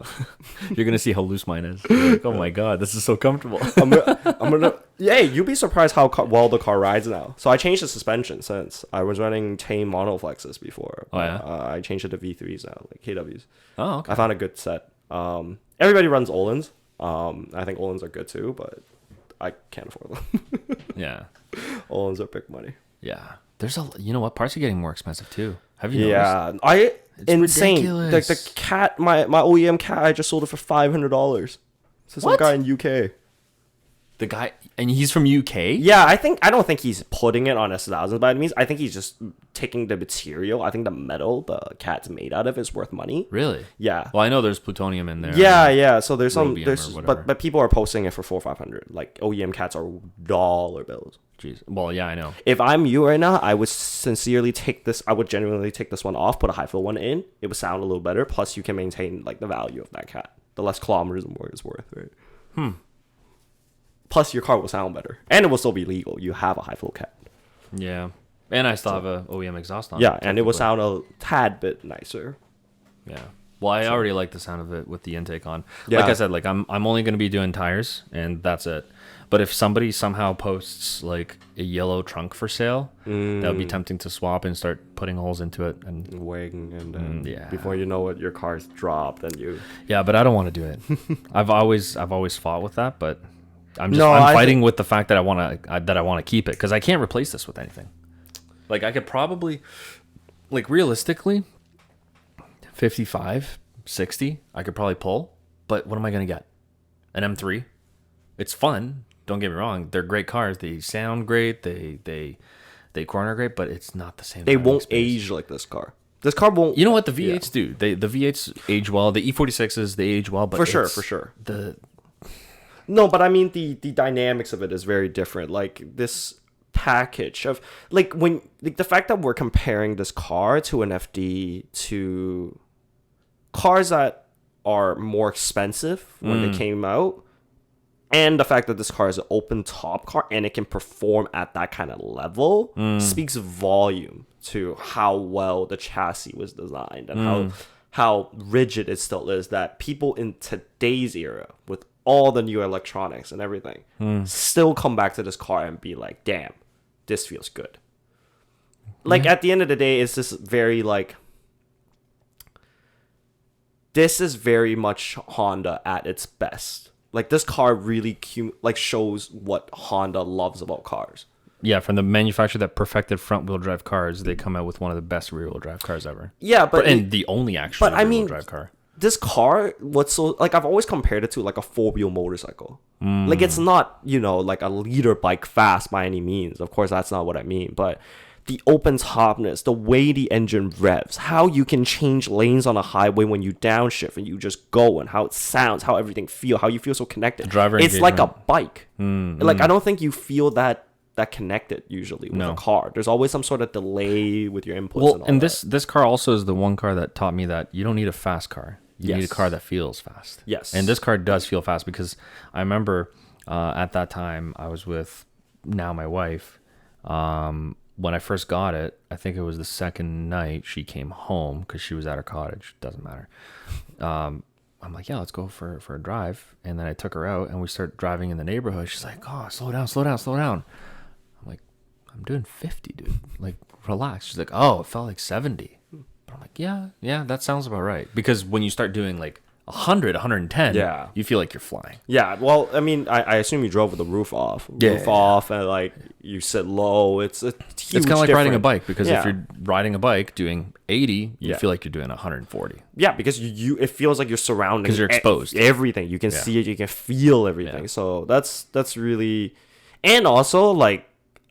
S1: You're going to see how loose mine is. You're like, oh my God, this is so comfortable.
S2: I'm gonna yeah, you'd be surprised how well the car rides now. So I changed the suspension since I was running tame monoflexes before.
S1: Oh, yeah?
S2: I changed it to V3s now, like KWs.
S1: Oh, okay.
S2: I found a good set. Everybody runs Ohlins. I think Ohlins are good too, but I can't afford them.
S1: Yeah.
S2: Ohlins are big money.
S1: Yeah. You know what? Parts are getting more expensive too. Have you noticed?
S2: Yeah,
S1: It's
S2: insane.
S1: ridiculous.
S2: Like the cat, my OEM cat, I just sold it for $500. To some
S1: What?
S2: guy in UK.
S1: The guy, and he's from UK?
S2: Yeah, I don't think he's putting it on S2000s by any means. I think he's just taking the material. I think the metal the cat's made out of is worth money.
S1: Really?
S2: Yeah.
S1: Well, I know there's plutonium in there.
S2: Yeah. So there's
S1: Rhobium or whatever.
S2: but people are posting it for $400 or $500. Like OEM cats are dollar bills.
S1: Jeez. Well, yeah, I know.
S2: If I'm you right now, I would sincerely take this. I would genuinely take this one off, put a high fill one in. It would sound a little better. Plus, you can maintain like the value of that cat. The less kilometers, the more it's worth, right? Plus, your car will sound better, and it will still be legal. You have a high fill cat.
S1: Yeah. And I still have a OEM exhaust on it.
S2: Yeah, and it will sound a tad bit nicer.
S1: Yeah. Well, I already like the sound of it with the intake on.
S2: Yeah.
S1: Like I said, like I'm only going to be doing tires, and that's it. But if somebody somehow posts like a yellow trunk for sale, that would be tempting to swap and start putting holes into it. And
S2: Wing, and then
S1: yeah.
S2: before you know it, your car's dropped, and you.
S1: yeah, but I don't want to do it. I've always fought with that, but I'm
S2: I
S1: fighting with the fact that I want to keep it because I can't replace this with anything. Like I could probably, like realistically, 55, 60, I could probably pull. But what am I gonna get? An M3? It's fun. Don't get me wrong, they're great cars. They sound great. They corner great, but it's not the same.
S2: They
S1: driving
S2: won't
S1: experience.
S2: age like this car. This car won't.
S1: You know what the V8s do? The V8s age well. The E46s they age well, but
S2: For sure. No, but I mean the dynamics of it is very different. Like this package of like when like the fact that we're comparing this car to an FD to cars that are more expensive when they came out. And the fact that this car is an open top car and it can perform at that kind of level speaks volume to how well the chassis was designed and how rigid it still is, that people in today's era with all the new electronics and everything, still come back to this car and be like, damn, this feels good. Like, at the end of the day, it's just very, like, this is very much Honda at its best. Like, this car really, like, shows what Honda loves about cars.
S1: Yeah, from the manufacturer that perfected front-wheel drive cars, they come out with one of the best rear-wheel drive cars ever.
S2: Yeah, but...
S1: And the only actual rear-wheel drive car.
S2: This car, what's so... Like, I've always compared it to, like, a four-wheel motorcycle. Like, it's not, you know, like, a leader bike fast by any means. Of course, that's not what I mean. But the open topness, the way the engine revs, how you can change lanes on a highway when you downshift and you just go, and how it sounds, how everything feels, how you feel so connected. It's like a bike. Like, I don't think you feel that connected usually with a car. There's always some sort of delay with your inputs.
S1: Well, and this car also is the one car that taught me that you don't need a fast car. You need a car that feels fast.
S2: Yes.
S1: And this car does feel fast, because I remember at that time I was with now my wife. When I first got it, I think it was the second night she came home because she was at her cottage. Doesn't matter. I'm like, yeah, let's go for a drive. And then I took her out and we start driving in the neighborhood. She's like, oh, slow down, slow down, slow down. I'm like, I'm doing 50, dude. Like, relax. She's like, oh, it felt like 70. But I'm like, yeah, that sounds about right. Because when you start doing like 100, 110, you feel like you're flying.
S2: Yeah, well, I mean, I assume you drove with the roof off. Off, and like you sit low. It's a huge
S1: It's kind of like riding a bike, because if
S2: Yeah.
S1: you're riding a bike doing 80, you feel like you're doing 140.
S2: Yeah, because you it feels like you're surrounding,
S1: because you're exposed.
S2: Everything. You can see it, you can feel everything. So that's really, and also like,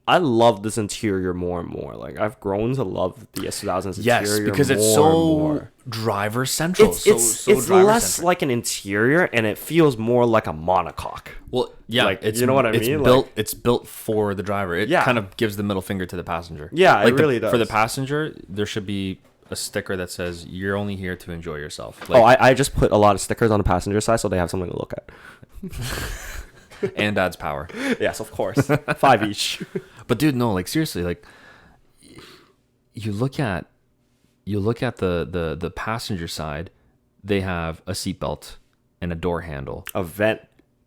S2: I love this interior more and more. Like, I've grown to love the S2000s interior.
S1: Yes, because it's so driver central.
S2: It's less like an interior, and it feels more like a monocoque.
S1: Well, yeah,
S2: like, you know what I mean?
S1: It's built for the driver. It kind of gives the middle finger to the passenger.
S2: Yeah,
S1: like
S2: it really does.
S1: For the passenger, there should be a sticker that says you're only here to enjoy yourself.
S2: Like, I just put a lot of stickers on the passenger side so they have something to look at.
S1: And adds power.
S2: Yes, of course. 5 each.
S1: But dude, no, like seriously, like you look at the passenger side, they have a seatbelt and a door handle,
S2: A vent.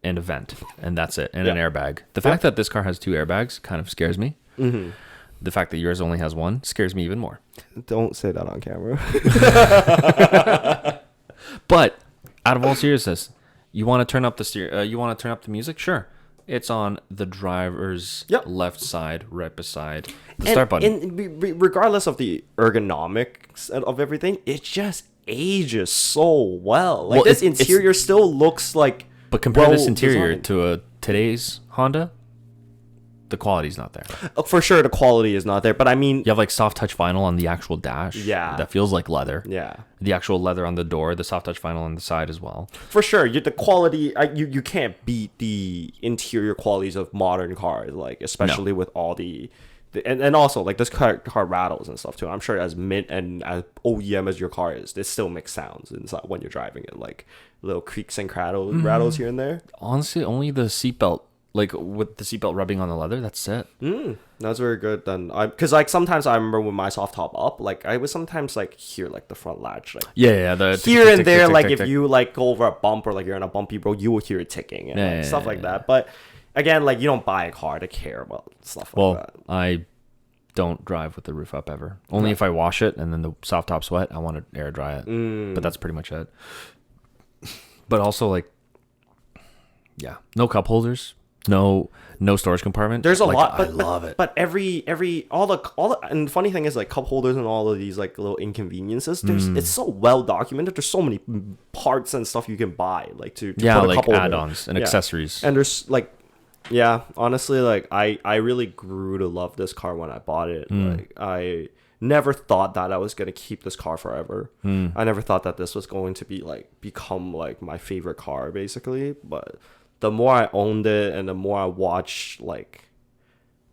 S1: and a vent, and that's it, and an airbag. The fact that this car has 2 airbags kind of scares me. The fact that yours only has 1 scares me even more.
S2: Don't say that on camera.
S1: But out of all seriousness, you want to turn up the you want to turn up the music? Sure. It's on the driver's left side, right beside the start button.
S2: And regardless of the ergonomics of everything, it just ages so well. Like, this interior still looks like.
S1: But compare this interior to today's Honda, the quality's not there.
S2: For sure, the quality is not there. But I mean,
S1: you have like soft touch vinyl on the actual dash.
S2: Yeah.
S1: That feels like leather.
S2: Yeah.
S1: The actual leather on the door, the soft touch vinyl on the side as well.
S2: For sure, the quality, you can't beat the interior qualities of modern cars, like, especially with all and also like this car rattles and stuff too. I'm sure as mint and as OEM as your car is, it still makes sounds inside when you're driving it, like little creaks and rattles here and there.
S1: Honestly, only the seatbelt, like with the seatbelt rubbing on the leather, that's it.
S2: That's very good. Then because like sometimes I remember with my soft top up, like I would sometimes like hear like the front latch, like
S1: the
S2: here and there, like if you like go over a bump or like you're in a bumpy road, you will hear it ticking and stuff like that. But again, like, you don't buy a car to care about stuff like that.
S1: I don't drive with the roof up ever. Only if I wash it and then the soft top's wet, I want to air dry it. But that's pretty much it. But also, like, no cup holders, no storage compartment.
S2: There's a lot,
S1: but I love it.
S2: But all the and the funny thing is, like, cup holders and all of these like little inconveniences, it's so well documented. There's so many parts and stuff you can buy, like to put a
S1: like
S2: cup holder.
S1: add-ons and accessories.
S2: And there's like, honestly, like I really grew to love this car when I bought it. Like, I never thought that I was gonna keep this car forever. I never thought that this was going to become like my favorite car, basically. But the more I owned it and the more I watched, like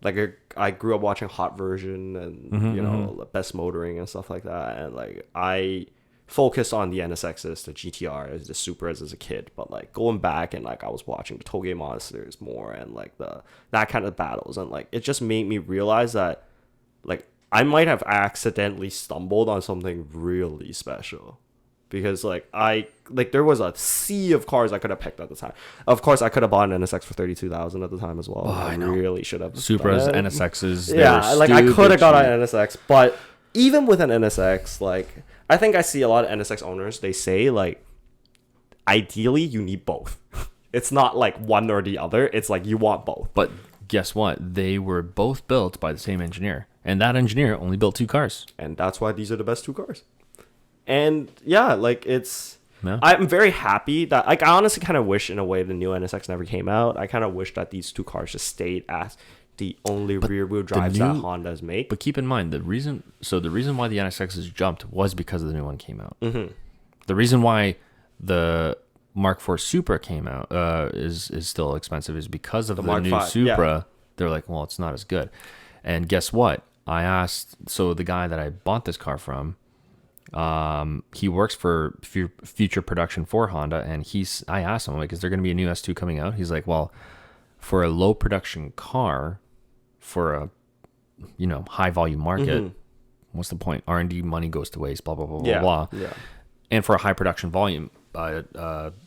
S2: I grew up watching Hot Version and you know, Best Motoring and stuff like that, and like I focused on the NSXs, the GTRs, the Supras as a kid. But like going back and like I was watching the Toge Monsters more and like that kind of battles, and like it just made me realize that like I might have accidentally stumbled on something really special. because there was a sea of cars I could have picked at the time. Of course, I could have bought an NSX for 32,000 at the time as well.
S1: Oh,
S2: I
S1: know.
S2: really should have.
S1: Supras, NSXs.
S2: Yeah, like I could have got an NSX, but even with an NSX, like I think I see a lot of NSX owners. They say like, ideally you need both. It's not like one or the other. It's like you want both.
S1: But guess what? They were both built by the same engineer, and that engineer only built 2 cars.
S2: And that's why these are the best 2 cars. And yeah, like
S1: Yeah.
S2: I'm very happy that, like, I honestly kind of wish in a way the new NSX never came out. I kind of wish that these 2 cars just stayed as the only rear wheel drives that Hondas make.
S1: But keep in mind the reason why the NSXs jumped was because the new one came out.
S2: Mm-hmm.
S1: The reason why the Mark IV Supra came out is still expensive is because of the
S2: Mark
S1: new
S2: V,
S1: Supra.
S2: yeah.
S1: They're like, well, it's not as good. And guess what? I asked, so the guy that I bought this car from, he works for future production for Honda, and I asked him, like, is there going to be a new S2 coming out? He's like, well, for a low production car, for a high volume market, what's the point? R&D money goes to waste, blah blah blah blah blah.
S2: Yeah.
S1: And for a high production volume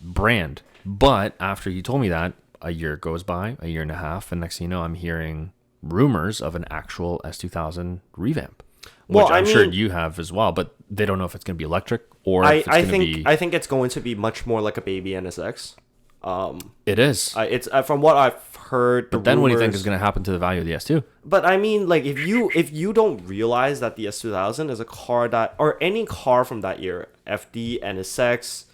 S1: brand. But after he told me that, a year goes by, a year and a half, and next thing you know, I'm hearing rumors of an actual S2000 revamp. Which I'm sure you have as well, but they don't know if it's going to be electric or if it's going to be...
S2: I think it's going to be much more like a baby NSX.
S1: It is.
S2: It's from what I've heard.
S1: But then what do you think is going to happen to the value of the S2?
S2: But I mean, like, if you don't realize that the S2000 is a car that, or any car from that year, FD, NSX,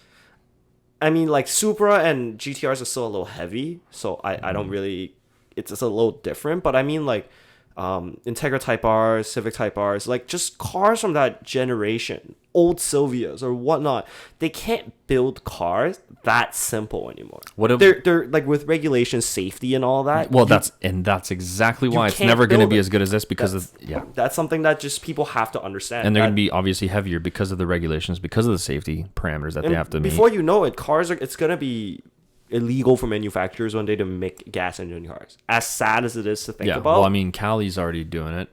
S2: I mean, like, Supra and GTRs are still a little heavy, so I don't really... It's just a little different, but I mean, like, Integra Type Rs, Civic Type Rs, like, just cars from that generation, old Silvias or whatnot, they can't build cars that simple anymore. They're like, with regulation, safety and all that.
S1: Well, that's exactly why it's never going to be as good as this, because
S2: that's something that just people have to understand.
S1: And they're going to be obviously heavier because of the regulations, because of the safety parameters that they have to meet.
S2: Before you know it, it's going to be illegal for manufacturers one day to make gas engine cars. As sad as it is to think about.
S1: Well, I mean, Cali's already doing it.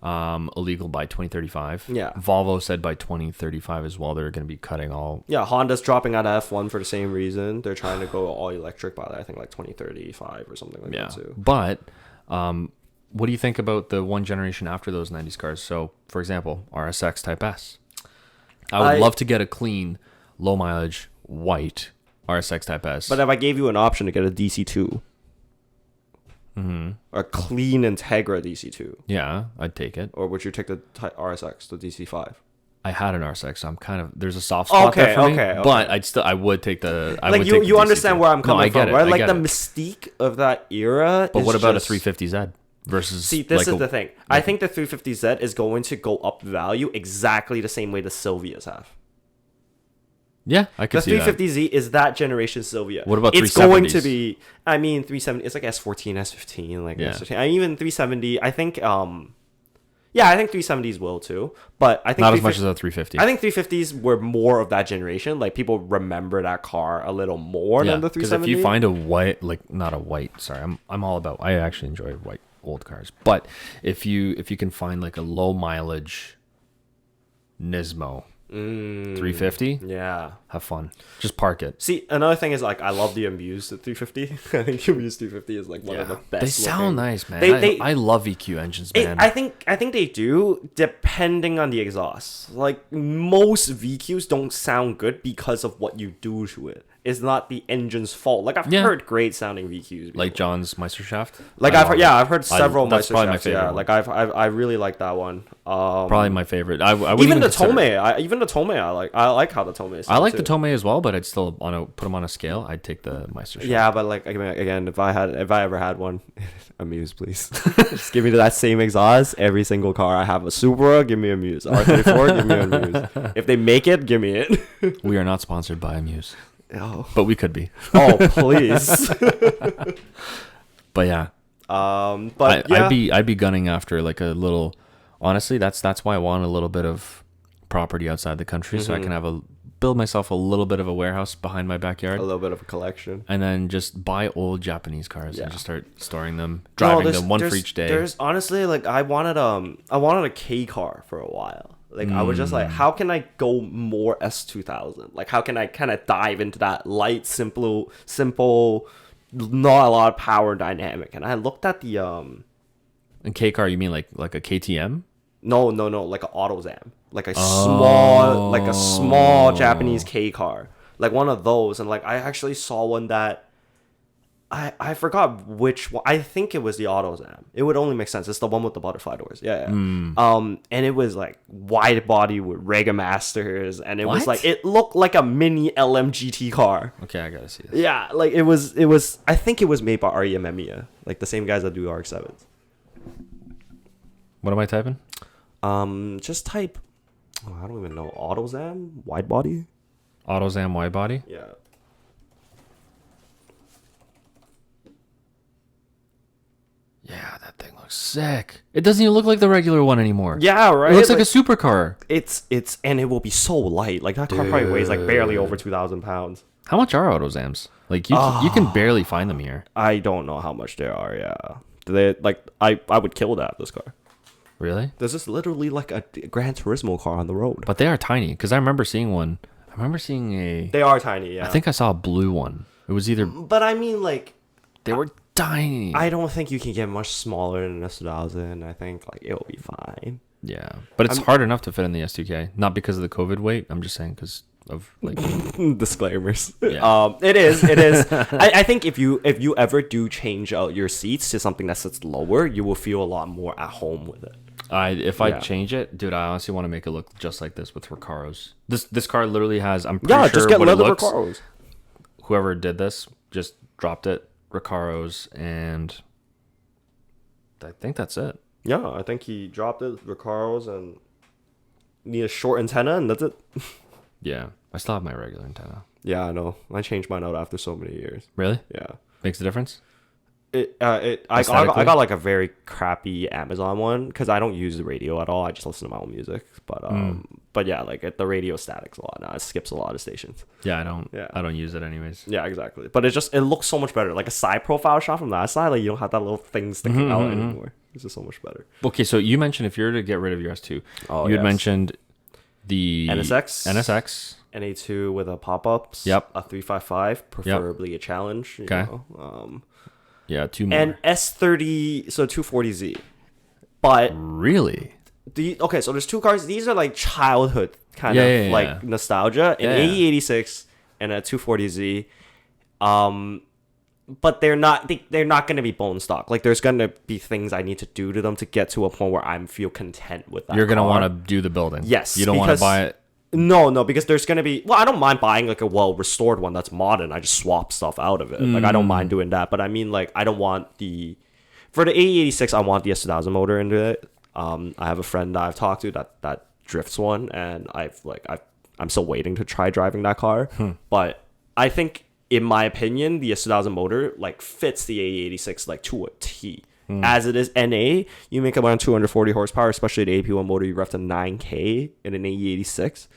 S1: Illegal by 2035.
S2: Yeah.
S1: Volvo said by 2035 as well they're going to be cutting all.
S2: Yeah, Honda's dropping out of F1 for the same reason. They're trying to go all electric by, I think, like 2035 or something like that too.
S1: But what do you think about the one generation after those 90s cars? So, for example, RSX Type S. I would love to get a clean, low mileage, white RSX Type S.
S2: But if I gave you an option to get a DC2, a clean Integra DC2,
S1: yeah, I'd take it.
S2: or would you take the RSX, the DC5?
S1: I had an RSX, so I'm kind of, there's a soft spot there for me. But I would take the.
S2: You understand where I'm coming from, right? Like the
S1: it.
S2: mystique of that era.
S1: But what about a 350Z versus?
S2: See, this is the thing. I think the 350Z is going to go up value exactly the same way the Silvias have.
S1: Yeah, I can see that.
S2: The 350Z is that generation Silvia.
S1: What about 370s?
S2: It's going to be, I mean, 370, it's like S14, S15, like S15. I mean, even 370, I think, I think 370s will too. But I think
S1: not as much as a 350.
S2: I think 350s were more of that generation. Like, people remember that car a little more than the 370.
S1: Because if you find a white, I'm all about, I actually enjoy white old cars. But if you can find like a low mileage Nismo 350, have fun, just park it.
S2: See, another thing is, like, I love the Amuse at 350. I think the Amuse 350 is like one of the best.
S1: They sound nice, man. I love EQ engines, man.
S2: I think they do, depending on the exhaust. Like, most VQs don't sound good because of what you do to it. It's not the engine's fault. Like, I've heard great sounding VQs before.
S1: Like John's Meisterschaft.
S2: Like, I've heard several
S1: that's probably my
S2: Meisterschafts.
S1: favorite one.
S2: Like, I really like that one.
S1: Probably my favorite. I
S2: even the Tomei. Even the Tomei, I like how the Tomei is.
S1: I like the Tomei as well, but I'd still put them on a scale. I'd take the Meisterschaft.
S2: Yeah, but like, again, if I ever had one, Amuse, please. Just give me that same exhaust. Every single car I have a Supra, give me a Amuse. R34, give me an Amuse. If they make it, give me it.
S1: We are not sponsored by Amuse.
S2: Oh.
S1: But we could be.
S2: Oh, please.
S1: But yeah. I'd be gunning after like a little. Honestly, that's why I want a little bit of property outside the country, so I can build myself a little bit of a warehouse behind my backyard,
S2: a little bit of a collection,
S1: and then just buy old Japanese cars and just start storing them, driving them one for each day.
S2: There's honestly, like, I wanted a K car for a while. Like I was just like, how can I go more S2000? Like how can I kind of dive into that light, simple, not a lot of power dynamic? And I looked at the
S1: In K car, you mean like a KTM?
S2: no, like an AutoZam, like a small Japanese K car, like one of those. And like I actually saw one that I forgot which one. I think it was the AutoZam. It would only make sense. It's the one with the butterfly doors. Yeah. And it was like wide body with Rega Masters, and it was like it looked like a mini LMGT car.
S1: Okay, I gotta see this.
S2: Yeah, like it was. I think it was made by REM Emiya, like the same guys that do RX-7s.
S1: What am I typing?
S2: Just type. Oh, I don't even know. AutoZam wide body.
S1: AutoZam wide body.
S2: Yeah.
S1: Yeah, that thing looks sick. It doesn't even look like the regular one anymore.
S2: Yeah, right.
S1: It looks like a supercar.
S2: It's and it will be so light. Like that car probably weighs like barely over 2,000 pounds.
S1: How much are AutoZams? Like you can barely find them here.
S2: I don't know how much they are. Yeah, they like I would kill that this car.
S1: Really?
S2: This is literally like a Gran Turismo car on the road.
S1: But they are tiny because I remember seeing one. I remember seeing a.
S2: They are tiny. Yeah.
S1: I think I saw a blue one. It was either.
S2: But I mean, like
S1: They were tiny.
S2: I don't think you can get much smaller than an S2000. I think like it'll be fine.
S1: Yeah, but it's hard enough to fit in the S2K. Not because of the COVID weight. I'm just saying because of like
S2: disclaimers.
S1: Yeah.
S2: It is. I think if you ever do change out your seats to something that sits lower, you will feel a lot more at home with it.
S1: If I change it, dude, I honestly want to make it look just like this with Recaros. This car literally has. I'm pretty sure
S2: just get
S1: what
S2: leather
S1: it looks.
S2: Recaros.
S1: Whoever did this just dropped it. Recaros, and I think that's it.
S2: Yeah, I think he dropped it, Recaros, and need a short antenna, and that's it.
S1: Yeah, I still have my regular antenna.
S2: Yeah, I know. I changed mine out after so many years.
S1: Really?
S2: Yeah.
S1: Makes a difference?
S2: I got like a very crappy Amazon one because I don't use the radio at all. I just listen to my own music. But yeah, like the radio statics a lot now. It skips a lot of stations.
S1: Yeah, I don't use it anyways.
S2: Yeah, exactly. But it looks so much better. Like a side profile shot from that side, like you don't have that little thing sticking out anymore. It's just so much better.
S1: Okay, so you mentioned if you were to get rid of your S2, you had mentioned the NSX.
S2: NA2 with a pop-ups.
S1: Yep.
S2: A 355, preferably a challenge.
S1: Okay. Yeah, two more.
S2: And S30, so 240Z. But
S1: really?
S2: So there's two cars. These are like childhood kind of nostalgia. An AE86 and a 240Z. But they're not going to be bone stock. Like there's going to be things I need to do to them to get to a point where I feel content with that.
S1: You're going to want to do the building.
S2: Yes.
S1: You don't want to buy it.
S2: No, because there's going to be... Well, I don't mind buying like a well-restored one that's modern. I just swap stuff out of it. Like, I don't mind doing that. But I mean, like, I don't want the... For the AE86, I want the S2000 motor into it. I have a friend that I've talked to that drifts one. And I'm still waiting to try driving that car. But I think, in my opinion, the S2000 motor, like, fits the AE86, like, to a T. As it is NA, you make around 240 horsepower, especially the AP1 motor. You ref to 9K in an AE86.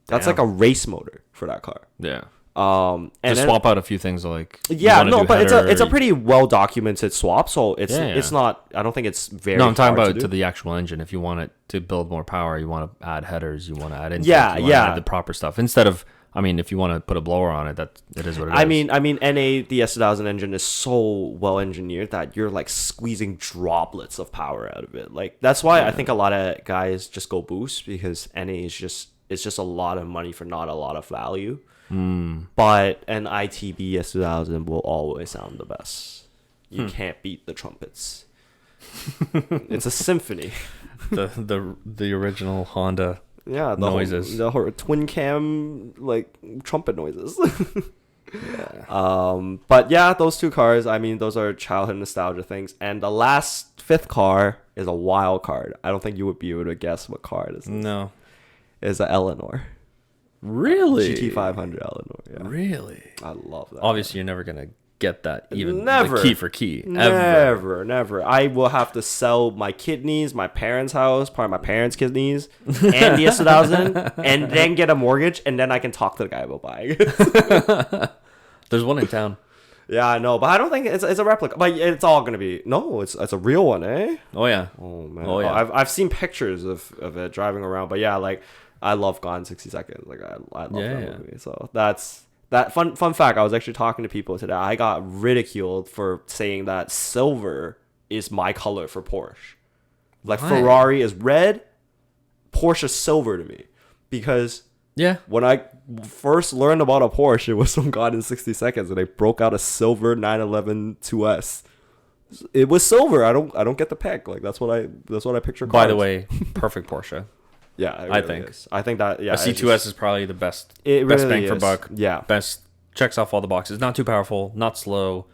S2: That's like a race motor for that car.
S1: Yeah.
S2: And
S1: just swap out a few things like
S2: but it's a pretty well documented swap, so it's not. I don't think it's very.
S1: No, I'm talking about to the actual engine. If you want it to build more power, you want to add headers, you want to add intake, add the proper stuff instead of. I mean, if you want to put a blower on it, it is what it is.
S2: I mean, NA, the S2000 engine is so well engineered that you're like squeezing droplets of power out of it. Like that's why I think a lot of guys just go boost because NA is just a lot of money for not a lot of value. But an ITB S2000 will always sound the best. You can't beat the trumpets. It's a symphony.
S1: The original Honda.
S2: Yeah, the
S1: noises.
S2: The twin cam like trumpet noises. But yeah, those two cars, I mean, those are childhood nostalgia things. And the last fifth car is a wild card. I don't think you would be able to guess what car it is.
S1: No.
S2: It's a Eleanor.
S1: Really?
S2: GT500 Eleanor. Yeah.
S1: Really?
S2: I love that.
S1: Obviously, you're never gonna get that even
S2: never
S1: key for key.
S2: Never. I will have to sell my kidneys, my parents' house, probably my parents' kidneys, and the S2000, and then get a mortgage, and then I can talk to the guy about buying it.
S1: There's one in town.
S2: Yeah, I know, but I don't think it's a replica. But it's all gonna be no. It's a real one, eh?
S1: Oh yeah.
S2: Oh man.
S1: Oh, yeah.
S2: I've seen pictures of it driving around, but yeah, like I love Gone in 60 Seconds. Like I love that movie. So that's that fun fact. I was actually talking to people today. I got ridiculed for saying that silver is my color for Porsche. Like
S1: Why?
S2: Ferrari is red, Porsche is silver to me, because
S1: Yeah.
S2: when I first learned about a Porsche, it was from Gone in 60 Seconds, and they broke out a silver 911 2S. It was silver. I don't get the pick. Like that's what I picture.
S1: By the
S2: cars.
S1: way, perfect Porsche.
S2: Yeah, it
S1: I
S2: really
S1: think.
S2: is. I think that
S1: A C2S is probably the best.
S2: It
S1: best
S2: really
S1: bang for
S2: is.
S1: buck.
S2: Yeah.
S1: Best, checks off all the boxes. Not too powerful. Not slow.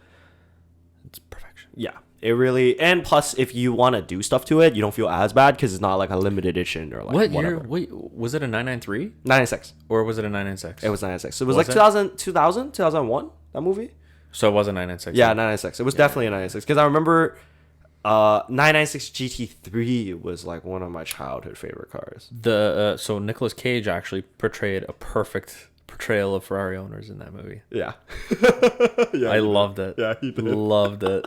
S1: It's perfection.
S2: Yeah, it really. And plus, if you want to do stuff to it, you don't feel as bad because it's not like a limited edition or like
S1: What
S2: whatever.
S1: year? Wait, was it a 993
S2: 96.
S1: or was it a 996?
S2: It was 96. It was,
S1: Was
S2: like
S1: it?
S2: 2001. That movie.
S1: So it was a 996.
S2: Yeah, 996. It was definitely a 96 because I remember 996 GT3 was like one of my childhood favorite cars.
S1: So Nicolas Cage actually portrayed a perfect portrayal of Ferrari owners in that movie.
S2: Yeah.
S1: I loved it.
S2: Yeah, he did.
S1: Loved it.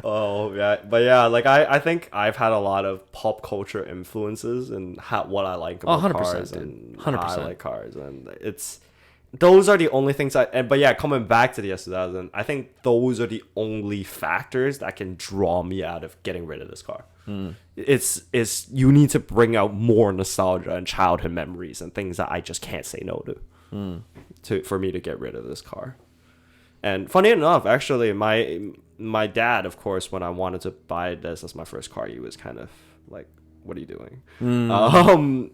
S2: Oh, yeah. But yeah, like I think I've had a lot of pop culture influences and what I like about
S1: 100%,
S2: cars
S1: dude.
S2: and
S1: 100%.
S2: how I like cars. And those are the only things but yeah, coming back to the S2000, I think those are the only factors that can draw me out of getting rid of this car. It's you need to bring out more nostalgia and childhood memories and things that I just can't say no to for me to get rid of this car. And funny enough, actually, my dad, of course, when I wanted to buy this as my first car, he was kind of like, "What are you doing?"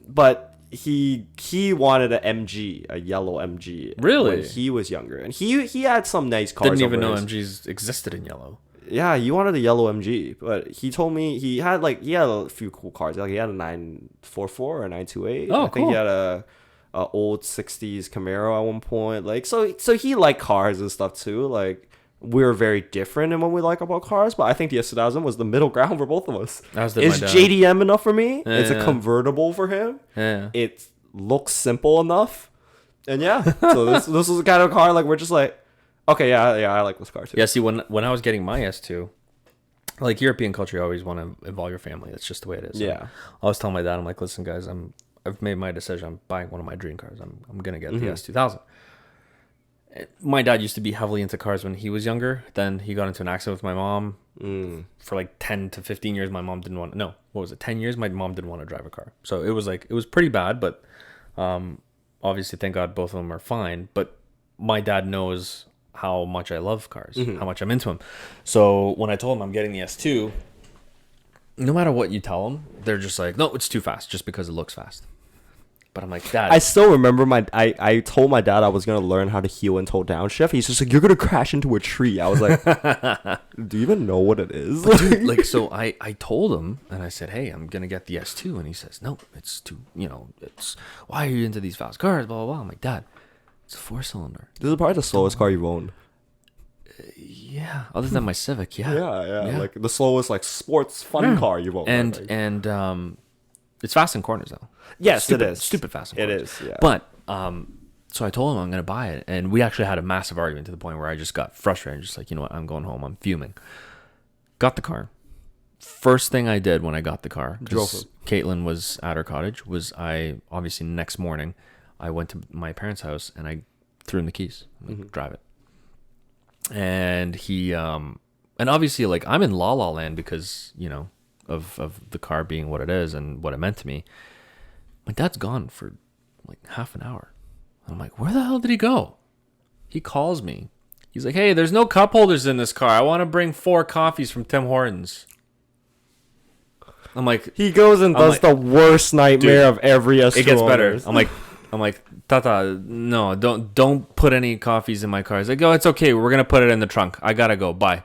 S2: But he wanted an MG, a yellow MG.
S1: Really?
S2: When he was younger, and he had some nice cars.
S1: Didn't even know
S2: over his-
S1: MGs existed in yellow.
S2: Yeah, he wanted a yellow MG, but he told me he had a few cool cars. Like he had a 944 or a 928.
S1: Oh,
S2: I think
S1: cool.
S2: he had a old 60s Camaro at one point. Like so he liked cars and stuff too. Like we're very different in what we like about cars, but I think the S2000 was the middle ground for both of us.
S1: As
S2: It's
S1: did my dad.
S2: JDM enough for me.
S1: Yeah,
S2: It's a
S1: yeah.
S2: convertible for him.
S1: Yeah.
S2: It looks simple enough. And yeah, so this was the kind of car like we're just like, okay, yeah, I like this car too.
S1: Yeah, see, when I was getting my S2, like European culture, you always want to involve your family. That's just the way it is. So
S2: Yeah.
S1: I was telling my dad, I'm like, listen, guys, I've made my decision. I'm buying one of my dream cars. I'm gonna get the S2000. My dad used to be heavily into cars when he was younger. Then he got into an accident with my mom. For like 10 to 15 years, my mom didn't want. No, what was it? 10 years. My mom didn't want to drive a car. So it was pretty bad. But obviously, thank God, both of them are fine. But my dad knows how much I love cars, how much I'm into them. So when I told him I'm getting the S2, no matter what you tell them, they're just like, no, it's too fast, just because it looks fast. But I'm like, Dad.
S2: I still remember I told my dad I was going to learn how to heel and toe downshift. He's just like, you're going to crash into a tree. I was like, do you even know what it is?
S1: Like, so I told him, and I said, hey, I'm going to get the S2. And he says, no, it's too, it's, why are you into these fast cars, blah, blah, blah. I'm like, Dad, it's a 4-cylinder.
S2: This is probably the slowest car you've owned.
S1: Yeah, other than my Civic, yeah.
S2: Yeah. Like the slowest like sports fun car you've owned.
S1: And it's fast in corners, though.
S2: Yes,
S1: Stupid,
S2: it is.
S1: Stupid fast in
S2: It
S1: corners.
S2: is, yeah.
S1: But, so I told him I'm going to buy it. And we actually had a massive argument to the point where I just got frustrated. Just like, you know what, I'm going home. I'm fuming. Got the car. First thing I did when I got the car,
S2: Drove
S1: because
S2: it.
S1: Caitlin was at her cottage, was obviously next morning, I went to my parents' house and I threw him the keys. I'm like, drive it. And he, and obviously, like, I'm in La La Land because, of the car being what it is and what it meant to me. My dad's gone for like half an hour. I'm like, where the hell did he go? He calls me. He's like, hey, there's no cup holders in this car. I want to bring 4 coffees from Tim Hortons. I'm like,
S2: He goes and does the worst nightmare of every S2
S1: it gets better.
S2: owners.
S1: I'm like, Tata, no, don't put any coffees in my car. He's like, oh, it's okay. We're gonna put it in the trunk. I gotta go. Bye.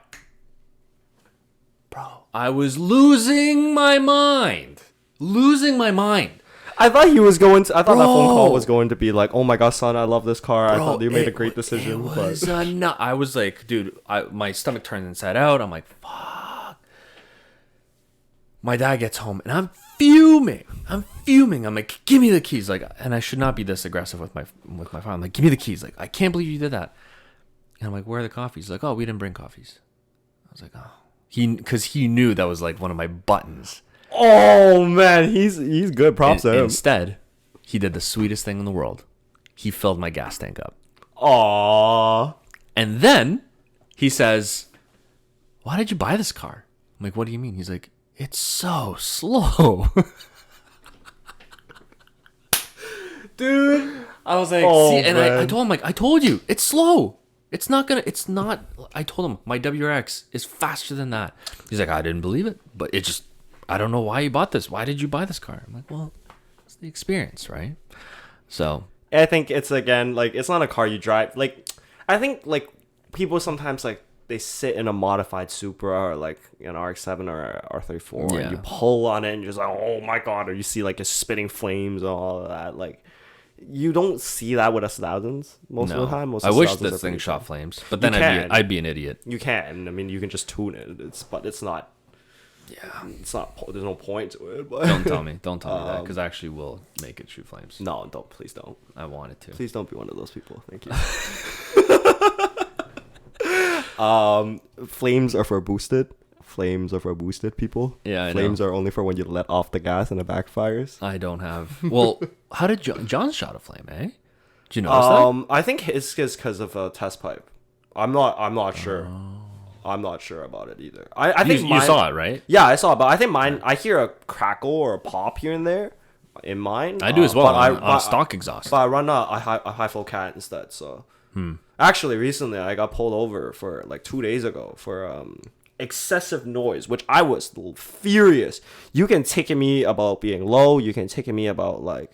S1: Bro, I was losing my mind.
S2: I thought he was going to. I thought that phone
S1: Bro.
S2: call was going to be like, "Oh my God, son, I love this car. I
S1: Bro,
S2: thought you made a great decision."
S1: It was I was like, dude, my stomach turns inside out. I'm like, fuck. My dad gets home and I'm fuming. I'm like, give me the keys. Like, and I should not be this aggressive with my father. I'm like, give me the keys. Like, I can't believe you did that. And I'm like, where are the coffees? He's like, oh, we didn't bring coffees. I was like, oh. Because he knew that was like one of my buttons.
S2: Oh man, he's good. Props to him.
S1: Instead, he did the sweetest thing in the world. He filled my gas tank up.
S2: Aww.
S1: And then he says, why did you buy this car? I'm like, what do you mean? He's like, it's so slow.
S2: Dude.
S1: I was like,
S2: Oh,
S1: see, and
S2: man.
S1: I told him, like, I told you, it's slow. It's not, I told him, my WRX is faster than that. He's like, I didn't believe it, but it just, I don't know why you bought this. Why did you buy this car? I'm like, well, it's the experience, right? So.
S2: I think it's, again, like, it's not a car you drive. Like, I think, like, people sometimes, like, they sit in a modified Supra or, like, an RX-7 or R34, and you pull on it and you're just like, oh my god, or you see, like, it's spitting flames and all of that. Like, you don't see that with S2000s most of the time.
S1: I wish this thing shot flames, but then I'd be an idiot.
S2: You can. I mean, you can just tune it. But it's not. Yeah, it's not. There's no point to it. But
S1: Don't tell me that, because I actually will make it shoot flames.
S2: No, don't. Please don't.
S1: I want it to.
S2: Please don't be one of those people. Thank you. Flames are for boosted. Flames are for boosted people.
S1: Yeah, I
S2: Flames
S1: know.
S2: are only for when you let off the gas and it backfires.
S1: I don't have. Well, how did John shot a flame? Eh? Did you notice that?
S2: I think his is because of a test pipe. I'm not sure. I'm not sure about it either. I think
S1: you saw it, right?
S2: Yeah, I saw it, but I think mine. I hear a crackle or a pop here and there in mine.
S1: I do as well
S2: but
S1: on stock exhaust.
S2: But I run a high flow cat instead. So actually, recently I got pulled over for like 2 days ago for excessive noise, which I was furious. You can ticket me about being low. You can ticket me about like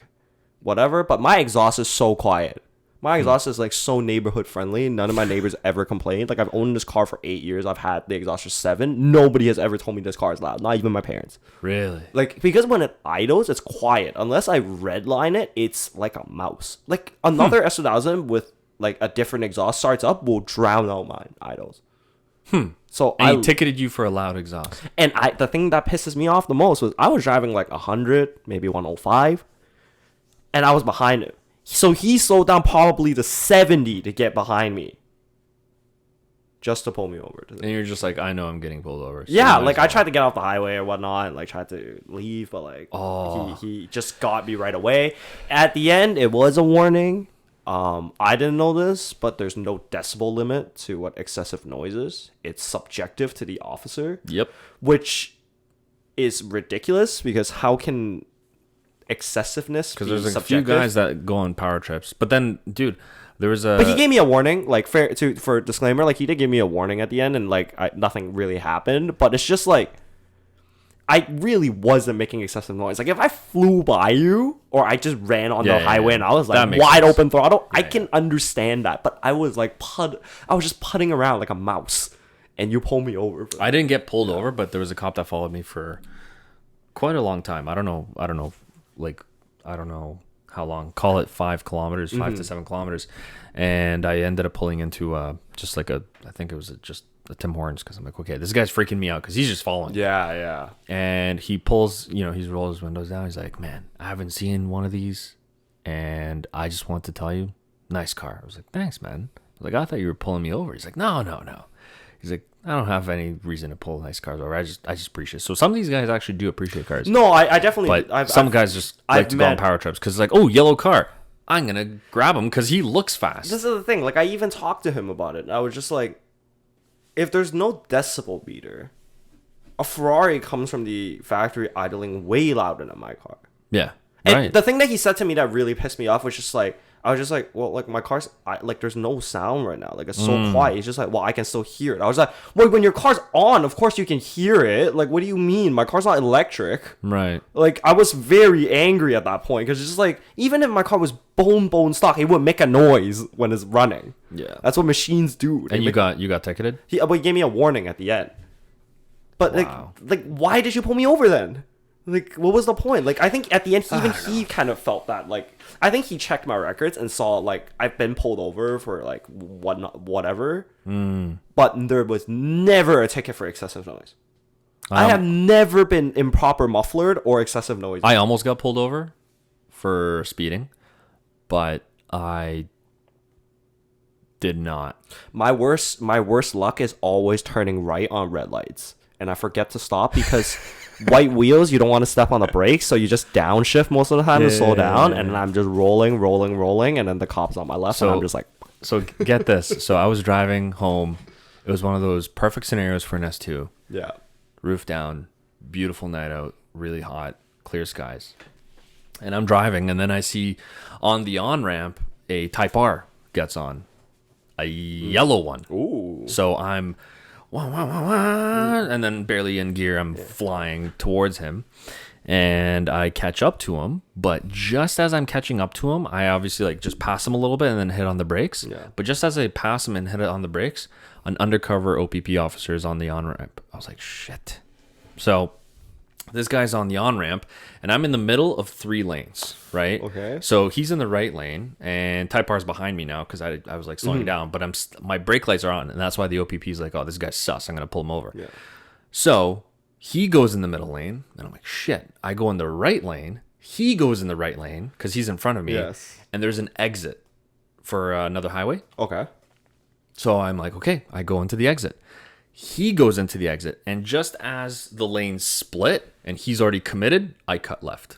S2: whatever, but my exhaust is so quiet. My exhaust is like so neighborhood friendly. None of my neighbors ever complained. Like, I've owned this car for 8 years. I've had the exhaust for 7. Nobody has ever told me this car is loud. Not even my parents.
S1: Really?
S2: Like, because when it idles, it's quiet. Unless I redline it, it's like a mouse. Like, another S2000 with like a different exhaust starts up will drown out my idles. So
S1: And he ticketed you for a loud exhaust.
S2: And the thing that pisses me off the most was I was driving like 100, maybe 105, and I was behind him. So he slowed down probably to 70 to get behind me, just to pull me over.
S1: And you're just like, I know I'm getting pulled over. So
S2: yeah, like I tried to get off the highway or whatnot, and like tried to leave, but like he just got me right away. At the end, it was a warning. I didn't know this, but there's no decibel limit to what excessive noise is. It's subjective to the officer.
S1: Yep.
S2: Which is ridiculous, because how can excessiveness be
S1: Because there's a
S2: subjective?
S1: few guys that go on power trips. But then, dude, there was a...
S2: But he gave me a warning, like, for disclaimer, like, he did give me a warning at the end, and, like, nothing really happened. But it's just, like, I really wasn't making excessive noise. Like, if I flew by you, or I just ran on the highway and I was, like, wide open throttle, I can understand that. But I was, like, I was just putting around like a mouse, and you pulled me over.
S1: I didn't get pulled over, but there was a cop that followed me for quite a long time. I don't know, like, I don't know how long. Call it 5 kilometers, 5 to 7 kilometers. And I ended up pulling into just like I think it was just a Tim Hortons, because I'm like, okay, this guy's freaking me out because he's just following.
S2: Yeah.
S1: And he pulls, he's rolls his windows down. He's like, man, I haven't seen one of these, and I just want to tell you, nice car. I was like, thanks, man. I was like, I thought you were pulling me over. He's like, no. He's like, I don't have any reason to pull nice cars over. I just appreciate it. So some of these guys actually do appreciate cars.
S2: No, I definitely.
S1: But some guys just like to go on power trips because it's like, oh, yellow car. I'm going to grab him because he looks fast.
S2: This is the thing. Like, I even talked to him about it. I was just like, if there's no decibel meter, a Ferrari comes from the factory idling way louder than my car.
S1: Yeah.
S2: And
S1: right.
S2: the thing that he said to me that really pissed me off was just like, I was just like, well, like, my car's, like, there's no sound right now. Like, it's so quiet. He's just like, well, I can still hear it. I was like, well, when your car's on, of course you can hear it. Like, what do you mean? My car's not electric.
S1: Right.
S2: Like, I was very angry at that point, because it's just like, even if my car was bone stock, it would make a noise when it's running.
S1: Yeah.
S2: That's what machines do.
S1: And you got ticketed?
S2: But he gave me a warning at the end. But,
S1: wow.
S2: like, why did you pull me over then? Like, what was the point? Like, I think at the end, he kind of felt that. Like, I think he checked my records and saw, like, I've been pulled over for, like, whatever. But there was never a ticket for excessive noise. I have never been improper mufflered or excessive noise.
S1: I almost got pulled over for speeding, but I Did not.
S2: My worst luck is always turning right on red lights, and I forget to stop because white wheels, you don't want to step on the brakes, so you just downshift most of the time to slow down, and then I'm just rolling, and then the cop's on my left, and I'm just like.
S1: So get this. So I was driving home. It was one of those perfect scenarios for an S2.
S2: Yeah.
S1: Roof down, beautiful night out, really hot, clear skies. And I'm driving, and then I see on the on-ramp a Type R gets on. A yellow one.
S2: Ooh.
S1: So I'm wah, wah, wah, wah, and then barely in gear, I'm flying towards him. And I catch up to him, but just as I'm catching up to him, I obviously like just pass him a little bit and then hit on the brakes.
S2: Yeah.
S1: But just as I pass him and hit it on the brakes, an undercover OPP officer is on the on-ramp. I was like, shit. So this guy's on the on-ramp, and I'm in the middle of 3 lanes, right?
S2: Okay.
S1: So he's in the right lane, and Type R's behind me now because I was like slowing down, but my brake lights are on, and that's why the OPP is like, oh, this guy's sus. I'm going to pull him over.
S2: Yeah.
S1: So he goes in the middle lane, and I'm like, shit. I go in the right lane. He goes in the right lane because he's in front of me.
S2: Yes.
S1: And there's an exit for another highway.
S2: Okay.
S1: So I'm like, okay, I go into the exit. He goes into the exit, and just as the lanes split and he's already committed, I cut left.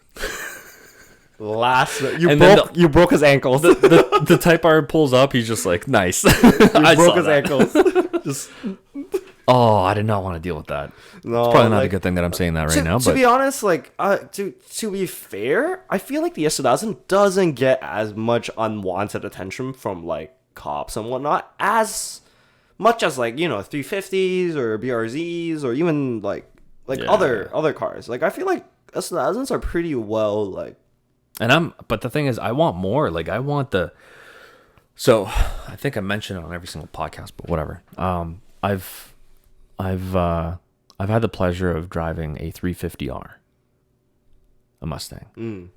S2: You broke his ankles.
S1: The Type R pulls up. He's just like, nice.
S2: I broke his ankles.
S1: Just. Oh, I did not want to deal with that.
S2: No,
S1: it's probably not a good thing that I'm saying that right now.
S2: To
S1: But
S2: be honest, like, to be fair, I feel like the S2000 doesn't get as much unwanted attention from like cops and whatnot as much as like 350s or BRZs or even like other cars. Like I feel like S2000s are pretty well like.
S1: But the thing is, I want more. Like I want the. So I think I mentioned it on every single podcast, but whatever. I've had the pleasure of driving a 350R, a Mustang,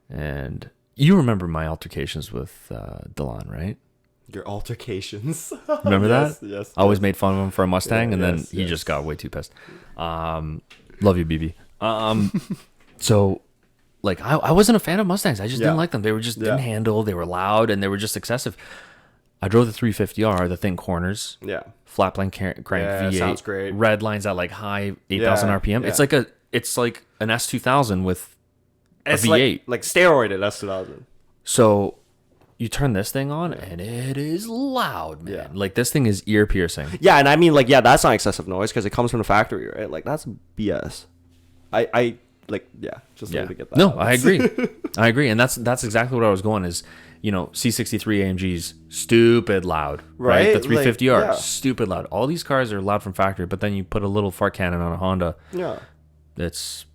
S1: and you remember my altercations with Delon, right?
S2: Your altercations.
S1: Remember
S2: Yes,
S1: that?
S2: yes.
S1: I always made fun of him for a Mustang,
S2: Yeah,
S1: and then
S2: yes,
S1: he
S2: yes.
S1: just got way too pissed. Love you, BB. So, like, I wasn't a fan of Mustangs. I just didn't like them. They were just didn't handle. They were loud, and they were just excessive. I drove the 350R, the thin corners.
S2: Yeah.
S1: Flat blank crank V8.
S2: Sounds great.
S1: Red lines at like high 8,000 RPM.
S2: Yeah.
S1: It's like an S2000 with a
S2: It's
S1: V8.
S2: like steroided S2000.
S1: So you turn this thing on and it is loud, man.
S2: Yeah.
S1: Like this thing is ear piercing.
S2: Yeah, and I mean like that's not excessive noise because it comes from the factory, right? Like that's BS. I like just wanted to get that.
S1: No,
S2: out.
S1: I agree, and that's exactly what I was going is. C63 AMGs, stupid loud, right? The 350R,
S2: Like,
S1: stupid loud. All these cars are loud from factory, but then you put a little fart cannon on a Honda.
S2: Yeah.
S1: It's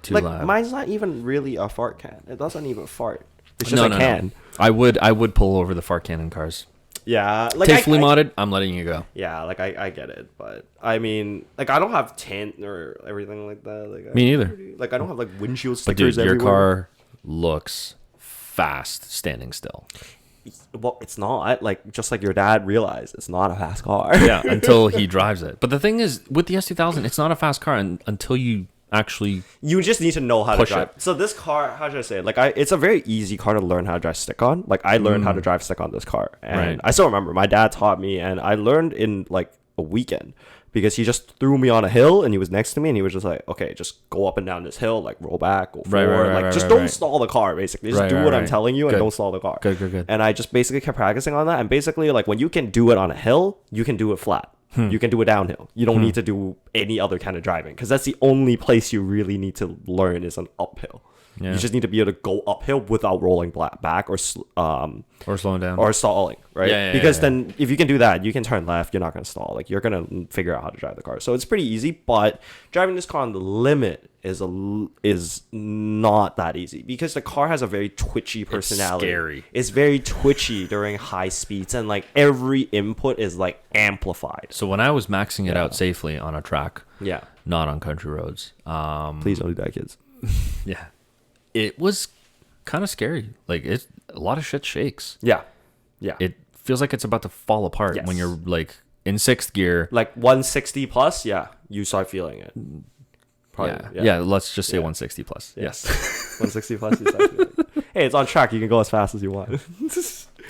S1: too
S2: Like
S1: loud.
S2: mine's not even really a fart can. It doesn't even fart. It's just a can.
S1: No. I would pull over the fart cannon cars.
S2: Yeah. Like
S1: Tastefully modded, I'm letting you go.
S2: Yeah, like I get it, but I mean, like I don't have tint or everything like that. Like
S1: Me neither.
S2: Like I don't have like windshield
S1: But
S2: stickers
S1: dude, your
S2: everywhere.
S1: car looks fast standing still.
S2: Well, it's not. Like just like your dad realized, it's not a fast car.
S1: Yeah, until he drives it. But the thing is, with the S2000, it's not a fast car until you actually.
S2: You just need to know how to
S1: Push
S2: drive.
S1: it.
S2: So this car, how should I say it? Like it's a very easy car to learn how to drive stick on. Like I learned how to drive stick on this car, and
S1: Right.
S2: I still remember my dad taught me, and I learned in like a weekend because he just threw me on a hill and he was next to me and he was just like, okay, just go up and down this hill, like roll back, go forward, like just don't stall the car. Basically, just do what I'm telling you and don't stall the car.
S1: Good.
S2: And I just basically kept practicing on that, and basically like when you can do it on a hill, you can do it flat. You can do it downhill. You don't need to do any other kind of driving because that's the only place you really need to learn is an uphill.
S1: Yeah.
S2: You just need to be able to go uphill without rolling back or
S1: slowing down
S2: or stalling, right?
S1: Yeah,
S2: because then if you can do that, you can turn left. You're not going to stall. Like you're going to figure out how to drive the car. So it's pretty easy. But driving this car on the limit is not that easy because the car has a very twitchy personality.
S1: It's scary.
S2: It's very twitchy during high speeds, and like every input is like amplified.
S1: So when I was maxing it out safely on a track,
S2: Yeah.
S1: not on country roads,
S2: Please don't do that, kids.
S1: yeah, it was kind of scary. Like a lot of shit shakes.
S2: Yeah. Yeah.
S1: It feels like it's about to fall apart
S2: Yes.
S1: when you're like in sixth gear.
S2: like 160 plus, yeah, you start feeling it. Probably,
S1: Yeah, let's just say 160 plus.
S2: Yes. 160 plus, you start feeling it. Hey, it's on track. You can go as fast as you want.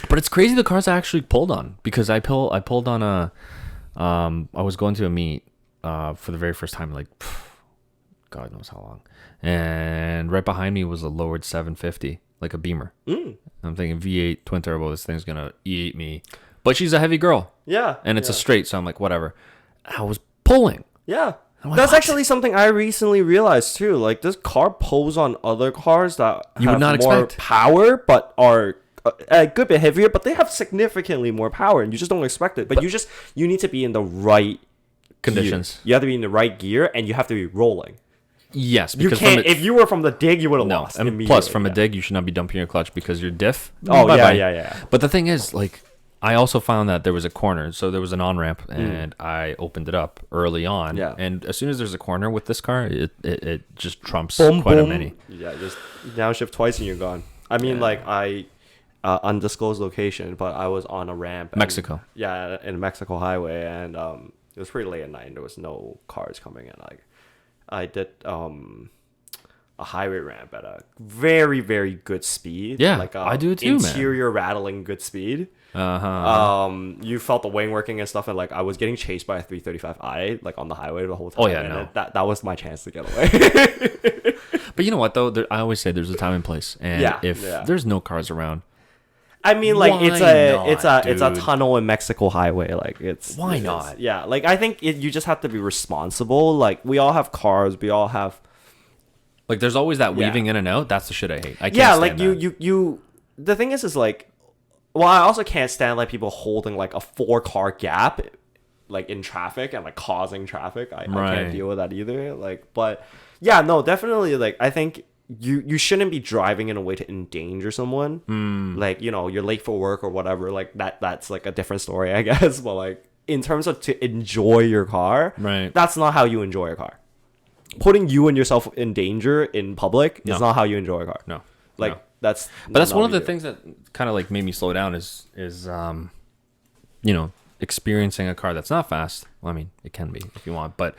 S1: But it's crazy the cars I actually pulled on, because I pulled on a I was going to a meet for the very first time, like God knows how long, and right behind me was a lowered 750, like a Beamer. I'm thinking V8 twin turbo, this thing's gonna eat me, but she's a heavy girl.
S2: Yeah,
S1: and it's a straight, so I'm like, whatever. I was pulling.
S2: Yeah.
S1: Like,
S2: that's
S1: what?
S2: actually something I recently realized too. Like, this car pulls on other cars that
S1: You would
S2: have
S1: not
S2: more
S1: expect.
S2: power, but are a good bit heavier, but they have significantly more power, and you just don't expect it. But you need to be in the right
S1: Conditions.
S2: gear. You have to be in the right gear, and you have to be rolling.
S1: Yes,
S2: You
S1: because
S2: can't. If you were from the dig, you would have
S1: no,
S2: lost.
S1: and plus from a dig, you should not be dumping your clutch because your diff.
S2: Oh
S1: bye-bye.
S2: yeah.
S1: But the thing is, like, I also found that there was a corner, so there was an on-ramp, and I opened it up early on.
S2: Yeah.
S1: And as soon as there's a corner with this car, it just trumps
S2: Boom,
S1: quite a
S2: boom.
S1: many.
S2: Yeah, just downshift twice and you're gone. I mean, like, I undisclosed location, but I was on a ramp.
S1: Mexico.
S2: Yeah, in Mexico highway, and it was pretty late at night, and there was no cars coming in. Like, I did a highway ramp at a very, very good speed.
S1: Yeah,
S2: like
S1: I do too, man.
S2: Interior rattling good speed. You felt the wing working and stuff, and like I was getting chased by a 335i like on the highway the whole time.
S1: Oh, yeah,
S2: and
S1: no.
S2: that was my chance to get away.
S1: But you know what, though? I always say there's a time and place, and if there's no cars around,
S2: I mean, like,
S1: Why
S2: it's a
S1: not, dude?
S2: tunnel in Mexico highway. Like,
S1: Why not?
S2: Yeah, like, I think you just have to be responsible. Like, we all have cars. We all have.
S1: like, there's always that weaving in and out. That's the shit I hate. I can't
S2: Yeah,
S1: stand
S2: like
S1: that.
S2: you. The thing is like, well, I also can't stand like people holding like a 4-car gap, like in traffic and like causing traffic. I can't deal with that either. Like, but yeah, no, definitely. Like, I think you shouldn't be driving in a way to endanger someone. Like, you know, you're late for work or whatever. Like that's like a different story, I guess. But like, in terms of to enjoy your car,
S1: Right.
S2: that's not how you enjoy a car. Putting you and yourself in danger in public is not how you enjoy a car.
S1: No.
S2: Like,
S1: No.
S2: that's.
S1: But that's
S2: not
S1: one of
S2: what
S1: the
S2: you do.
S1: things that kind of like made me slow down is you know, experiencing a car that's not fast. Well, I mean, it can be if you want, but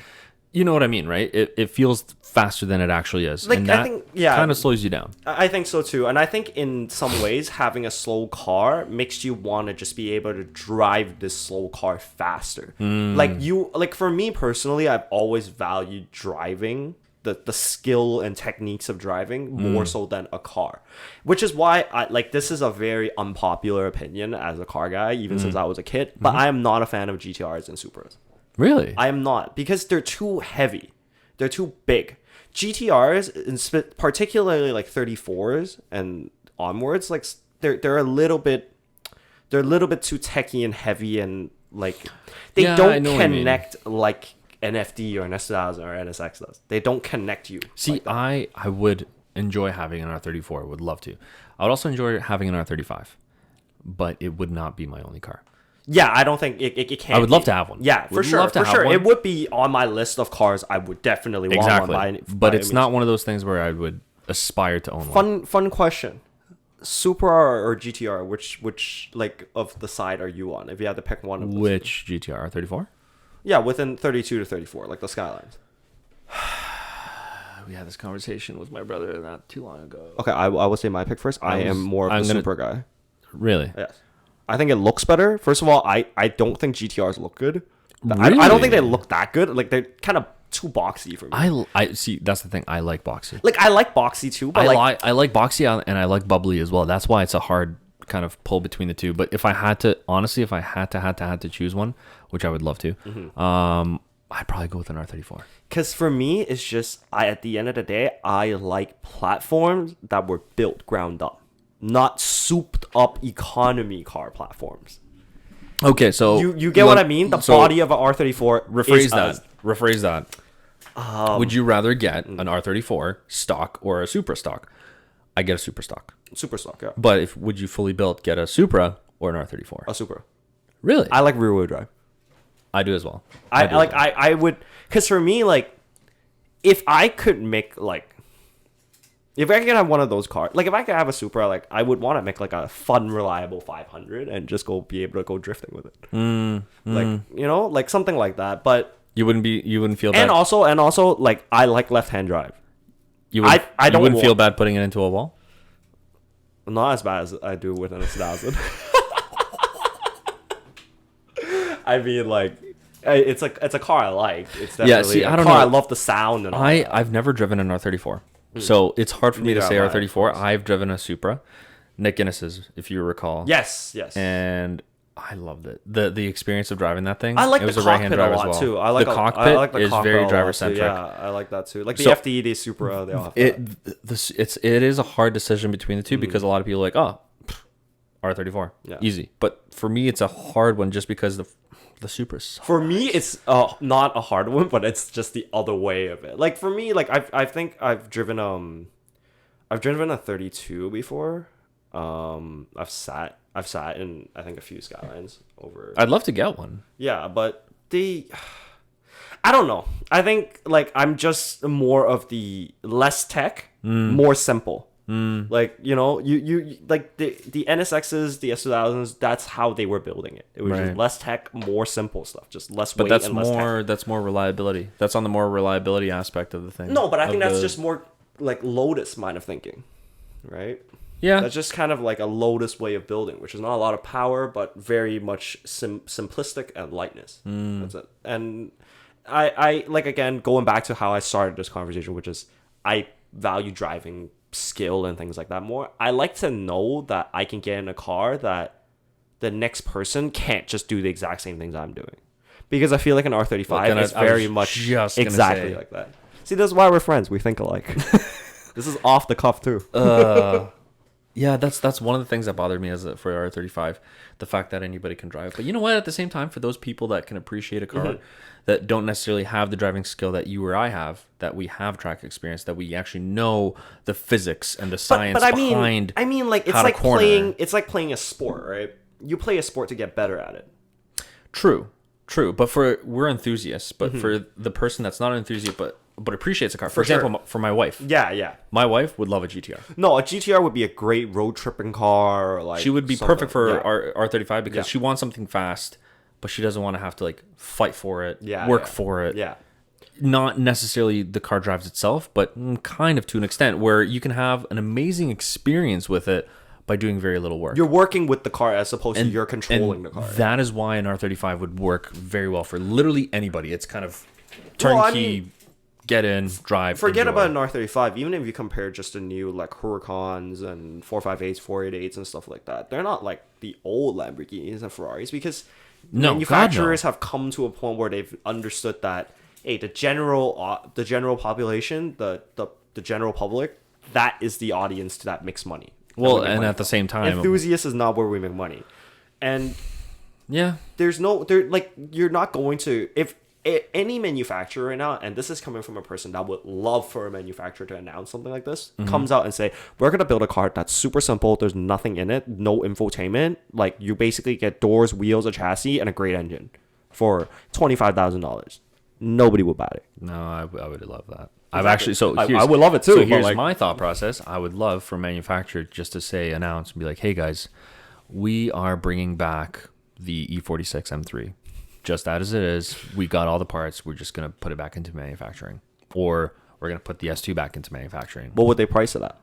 S1: you know what I mean, right? It feels faster than it actually is.
S2: Like,
S1: and that
S2: I think, yeah,
S1: kind of slows you down.
S2: I think so too. And I think in some ways, having a slow car makes you want to just be able to drive this slow car faster. Like for me personally, I've always valued driving, the skill and techniques of driving more so than a car, which is why this is a very unpopular opinion as a car guy, even since I was a kid, but I am not a fan of GTRs and Supras.
S1: Really?
S2: I am not, because they're too heavy. They're too big. GTRs, particularly like 34s and onwards, like they're a little bit too techy and heavy, and like they
S1: Yeah, I
S2: don't
S1: know what you mean.
S2: connect like an FD or an S2000 or NSX does. They don't connect you.
S1: See,
S2: like that.
S1: I would enjoy having an R34. Would love to. I would also enjoy having an R35, but it would not be my only car.
S2: Yeah, I don't think it can.
S1: I would love to have one.
S2: Yeah, for
S1: Would
S2: sure.
S1: love to
S2: For
S1: have
S2: sure.
S1: one.
S2: It would be on my list of cars I would definitely want
S1: Exactly.
S2: one.
S1: But it's not one of those things where I would aspire to own one.
S2: Fun question. Supra or GTR, which like of the side are you on? If you had to pick one of those.
S1: Which GTR? R34?
S2: Yeah, within 32 to 34, like the Skylines.
S1: We had this conversation with my brother not too long ago.
S2: Okay, I will say my pick first. I am more of a Supra guy.
S1: Really?
S2: Yes. I think it looks better. First of all, I don't think GTRs look good.
S1: Really?
S2: I don't think they look that good. Like, they're kind of too boxy for me.
S1: I see. That's the thing. I like boxy.
S2: Like, I like boxy too, but
S1: I like boxy and I like bubbly as well. That's why it's a hard kind of pull between the two. But if I had to, honestly, if I had to choose one, which I would love to, I'd probably go with an R34.
S2: Because for me, it's just, at the end of the day, I like platforms that were built ground up, not souped up economy car platforms.
S1: Okay, so
S2: You get what I mean? The body of an R34
S1: Rephrase that. Would you rather get an R34 stock or a Supra stock? I get a Supra stock.
S2: Super stock, yeah.
S1: But would you fully built get a Supra or an R34?
S2: A Supra.
S1: Really?
S2: I like rear wheel drive.
S1: I do as well.
S2: I would, because for me, like, if I could make, like, if I could have one of those cars, like, if I could have a Supra, like, I would want to make, like, a fun, reliable 500 and just be able to go drifting with it. Like, you know, like, something like that. But
S1: you wouldn't feel bad.
S2: and also, like, I like left-hand drive.
S1: You
S2: wouldn't
S1: feel bad putting it into a wall.
S2: Not as bad as I do with an S2000. I mean, like, it's a car I like. It's definitely
S1: Yeah, see, I don't
S2: car
S1: know.
S2: I love the sound and all that.
S1: I've never driven an R34, so it's hard for me to
S2: Neither
S1: say
S2: have I, of
S1: R34.
S2: course.
S1: I've driven a Supra, Nick Guinness's, if you recall.
S2: Yes.
S1: And I loved it. The experience of driving that thing.
S2: I like
S1: it was
S2: the
S1: a right-hand
S2: cockpit a
S1: drive
S2: lot
S1: as well.
S2: too. I like
S1: the cockpit
S2: I like the
S1: is
S2: cockpit
S1: very
S2: a lot,
S1: driver
S2: too.
S1: centric.
S2: Yeah, I like that too. Like the
S1: So-
S2: FD, the Supra, they all have that.
S1: It is a hard decision between the two because a lot of people are like, oh, R34,
S2: Yeah.
S1: easy. But for me, it's a hard one just because the Supra's so
S2: For me, it's not a hard one, but it's just the other way of it. Like for me, like I think I've driven a 32 before. I've sat in I think a few Skylines over.
S1: I'd love to get one.
S2: Yeah, but I don't know. I think like I'm just more of the less tech, more simple. Like, you know, you like the NSXs, the S2000s, that's how they were building it. It was
S1: Right.
S2: just less tech, more simple stuff, just less
S1: But
S2: weight
S1: that's
S2: and less tech.
S1: that's more reliability. That's on the more reliability aspect of the thing.
S2: No, but I think
S1: Of
S2: that's
S1: the-
S2: just more like Lotus mind of thinking, right?
S1: yeah.
S2: That's just kind of like a Lotus way of building, which is not a lot of power, but very much simplistic and lightness. That's it. And I like, again, going back to how I started this conversation, which is I value driving skill and things like that more. I like to know that I can get in a car that the next person can't just do the exact same things I'm doing. Because I feel like an R35 is very much
S1: just gonna
S2: exactly
S1: say.
S2: like that. See, that's why we're friends. We think alike. This is off the cuff too.
S1: Yeah, that's one of the things that bothered me for R35, the fact that anybody can drive. But you know what? At the same time, for those people that can appreciate a car, that don't necessarily have the driving skill that you or I have, that we have track experience, that we actually know the physics and the science behind.
S2: I mean, like
S1: how to corner.
S2: it's like playing a sport, right? You play a sport to get better at it.
S1: True. But we're enthusiasts. But for the person that's not an enthusiast, but appreciates a car, for example, for my wife.
S2: Yeah.
S1: My wife would love a GTR.
S2: No, a GTR would be a great road tripping car. Or like
S1: She would be
S2: something.
S1: perfect for
S2: Yeah.
S1: R35 because
S2: Yeah.
S1: she wants something fast, but she doesn't want to have to like fight for it,
S2: Yeah,
S1: work
S2: yeah.
S1: for it.
S2: Yeah.
S1: Not necessarily the car drives itself, but kind of to an extent where you can have an amazing experience with it by doing very little work.
S2: You're working with the car as opposed to you're controlling the car.
S1: That is why an R35 would work very well for literally anybody. It's kind of turnkey,
S2: Well, I mean,
S1: get in, drive.
S2: forget
S1: enjoy.
S2: about an R35. Even if you compare just the new like Huracans and 458s, 488s and stuff like that, they're not like the old Lamborghinis and Ferraris because
S1: No,
S2: manufacturers have come to a point where they've understood that hey, the general population, the general public, that is the audience that makes money.
S1: Well, and at the same time,
S2: enthusiast is not where we make money, and
S1: yeah,
S2: you're not going to if any manufacturer right now, and this is coming from a person that would love for a manufacturer to announce something like this, comes out and say, we're going to build a car that's super simple, there's nothing in it, no infotainment, like you basically get doors, wheels, a chassis, and a great engine for $25,000. Nobody would buy it.
S1: No, I would love that.
S2: Exactly. I would love it too,
S1: So
S2: but
S1: here's
S2: like-
S1: my thought process. I would love for a manufacturer just to say, announce, and be like, hey guys, we are bringing back the E46 M3. Just as it is. We got all the parts. We're just going to put it back into manufacturing. Or we're going to put the S2 back into manufacturing.
S2: What would they price it at?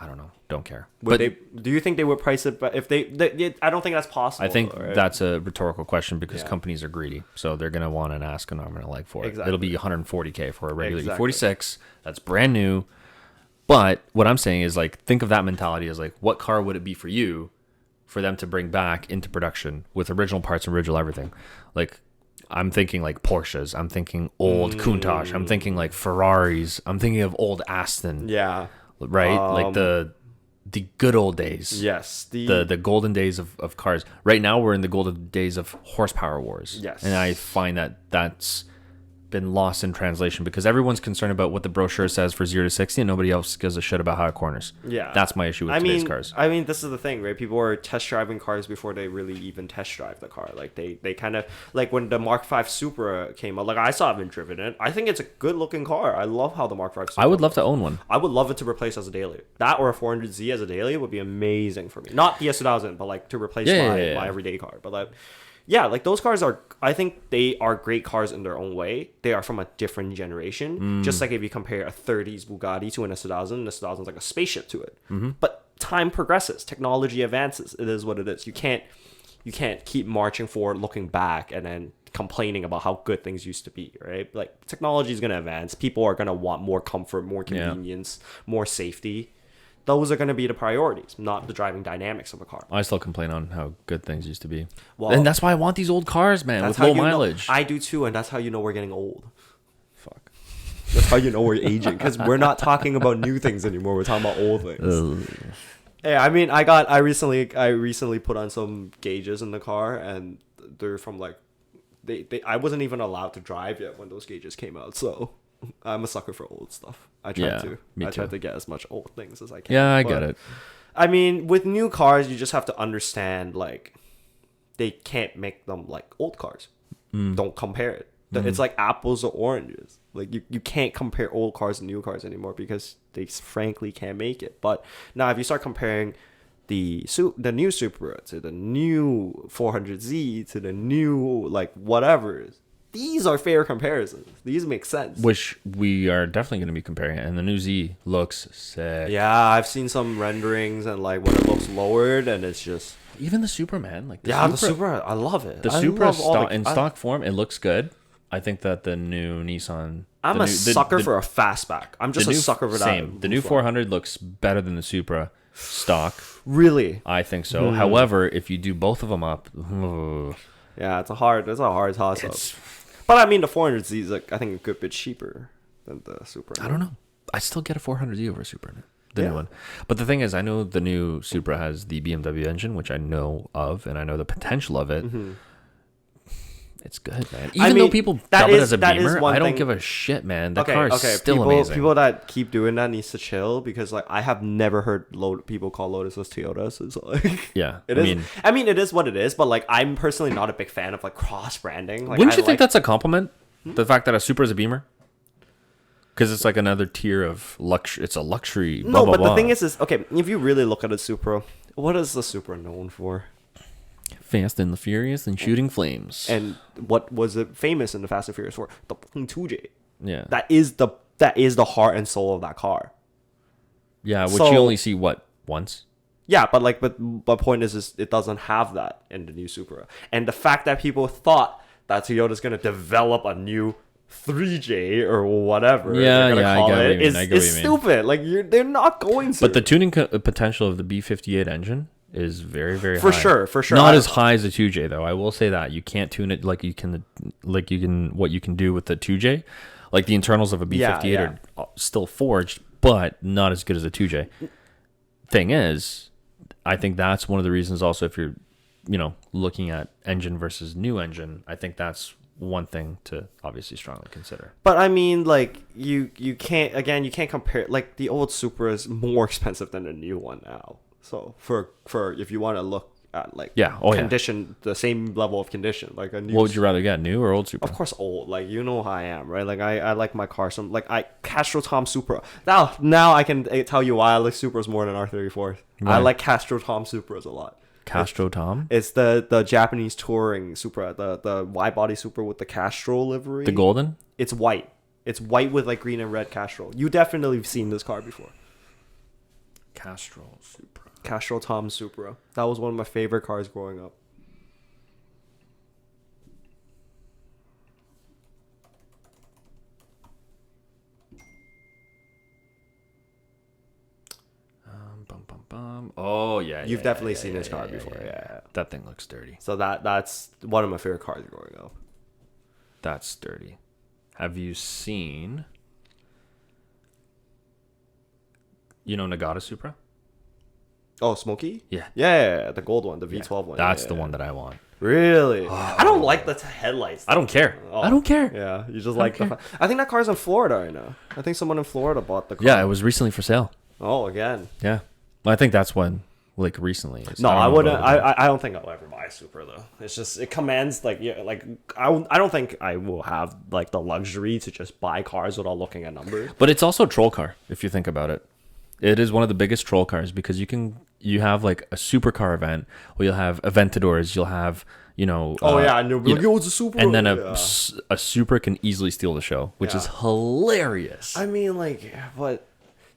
S1: I don't know. Don't care.
S2: Do you think they would price it? But if I don't think that's possible.
S1: I think
S2: though, right?
S1: that's a rhetorical question because
S2: Yeah.
S1: companies are greedy. So they're going to want an ask and arm and a leg for it.
S2: Exactly.
S1: It'll be $140K for a regular
S2: Exactly.
S1: E46. That's brand new. But what I'm saying is like, think of that mentality as like, what car would it be for you for them to bring back into production with original parts and original everything? Like, I'm thinking like Porsches. I'm thinking old Countach. I'm thinking like Ferraris. I'm thinking of old Aston.
S2: Yeah.
S1: Right? Like the good old days.
S2: Yes.
S1: The golden days of cars. Right now we're in the golden days of horsepower wars.
S2: Yes.
S1: And I find that that's been lost in translation because everyone's concerned about what the brochure says for 0 to 60 and nobody else gives a shit about how it corners.
S2: Yeah.
S1: That's my issue with today's cars.
S2: I mean, this is the thing, right? People are test driving cars before they really even test drive the car. Like they kind of like when the Mark V Supra came out. Like I still haven't driven it. I think it's a good looking car. I love how the Mark V Supra.
S1: I would love to own one.
S2: I would love it to replace as a daily. That or a 400Z as a daily would be amazing for me. Not the S2000, but like to replace my everyday car. But like, yeah, like those cars are. I think they are great cars in their own way. They are from a different generation. Just like if you compare a 30s Bugatti to an S2000, an S2000 is like a spaceship to it. But time progresses, technology advances. It is what it is. You you can't keep marching forward, looking back, and then complaining about how good things used to be, right? Like technology is going to advance. People are going to want more comfort, more convenience, more safety. Those are going to be the priorities, not the driving dynamics of a car.
S1: I still complain on how good things used to be.
S2: Well,
S1: and that's why I want these old cars, man, with low mileage.
S2: I do too, and that's how you know we're getting old.
S1: Fuck.
S2: That's how you know we're aging, because we're not talking about new things anymore. We're talking about old things. Yeah, I mean, I recently put on some gauges in the car, and they're from like, I wasn't even allowed to drive yet when those gauges came out, so I'm a sucker for old stuff. I try to get as much old things as I can.
S1: Yeah, I get it.
S2: I mean, with new cars, you just have to understand, like, they can't make them like old cars. Don't compare it. It's like apples or oranges. Like, you can't compare old cars and new cars anymore because they frankly can't make it. But now if you start comparing the new Supra to the new 400Z to the new, like, whatever, these are fair comparisons. These make sense.
S1: Which we are definitely going to be comparing. And the new Z looks sick.
S2: Yeah, I've seen some renderings and like when it looks lowered, and it's just
S1: even the Supra, man. Like
S2: the Supra, I love it.
S1: The Supra in stock form, it looks good. I think that the new Nissan.
S2: I'm a sucker for a fastback. I'm just a sucker for that.
S1: Same. The new 400 looks better than the Supra stock.
S2: Really?
S1: I think so. However, if you do both of them up,
S2: yeah, it's a hard toss up. But I mean, the 400Z is like, I think a good bit cheaper than the Supra.
S1: I don't know. I still get a 400Z over a Supra, the new one. But the thing is, I know the new Supra has the BMW engine, which I know of, and I know the potential of it. It's good, man. Even though people dub it as a Beamer, I don't give a shit, man. The car is still amazing.
S2: People that keep doing that needs to chill, because like I have never heard people call Lotuses Toyotas. It's like,
S1: yeah,
S2: I mean, it is what it is. But like, I'm personally not a big fan of like cross branding. Like,
S1: wouldn't you think that's a compliment? The fact that a Supra is a Beamer, because it's like another tier of luxury. It's a luxury. Blah, blah, blah.
S2: The thing is okay. If you really look at a Supra, what is the Supra known for?
S1: Fast and the Furious and shooting flames.
S2: And what was it famous in the Fast and Furious for? The fucking 2J.
S1: Yeah.
S2: That is the heart and soul of that car.
S1: Yeah, which you only see once.
S2: Yeah, but my point is it doesn't have that in the new Supra. And the fact that people thought that Toyota's gonna develop a new 3J or whatever, is stupid. Like they're not going to.
S1: But the tuning potential of the B58 engine is very, very high.
S2: For sure.
S1: Not as high as the 2J though. I will say that you can't tune it like you can what you can do with the 2J. Like the internals of a B58 are still forged, but not as good as a 2J. Thing is, I think that's one of the reasons also, if you're, looking at engine versus new engine, I think that's one thing to obviously strongly consider.
S2: But I mean, like you can't compare. Like the old Supra is more expensive than the new one now. So for if you want to look at like condition, the same level of condition, like a new.
S1: What would you rather get, new or old Supra?
S2: Of course, old. Like how I am, right? Like I like my car. Castro Tom Supra. Now I can tell you why I like Supras more than R34. Right. I like Castro Tom Supras a lot.
S1: Castro Tom?
S2: It's the Japanese touring Supra, the wide body Supra with the Castro livery.
S1: The golden?
S2: It's white. It's white with like green and red Castro. You definitely have seen this car before.
S1: Castro Supra.
S2: Castro Tom Supra. That was one of my favorite cars growing up.
S1: Oh yeah,
S2: you've definitely seen this car before. Yeah,
S1: that thing looks dirty.
S2: So that's one of my favorite cars growing up.
S1: That's dirty. Have you seen? Nagata Supra?
S2: Oh, Smokey?
S1: Yeah.
S2: Yeah, the gold one, the V12 one.
S1: That's the one that I want.
S2: Really? Oh. I don't like the headlights.
S1: I don't care.
S2: Oh.
S1: I don't care.
S2: Yeah, you just like the. I think that car's in Florida right now. I think someone in Florida bought the car.
S1: Yeah, it was recently for sale.
S2: Oh, again.
S1: Yeah. Well, I think that's when, like, recently.
S2: No, I wouldn't. I don't think I'll ever buy a Supra though. It's just it commands I don't think I will have like the luxury to just buy cars without looking at numbers.
S1: But it's also a troll car if you think about it. It is one of the biggest troll cars because you have like a supercar event where you'll have Aventadors, you'll have
S2: it's a Supra,
S1: and then a Supra can easily steal the show, which is hilarious.
S2: I mean, like, but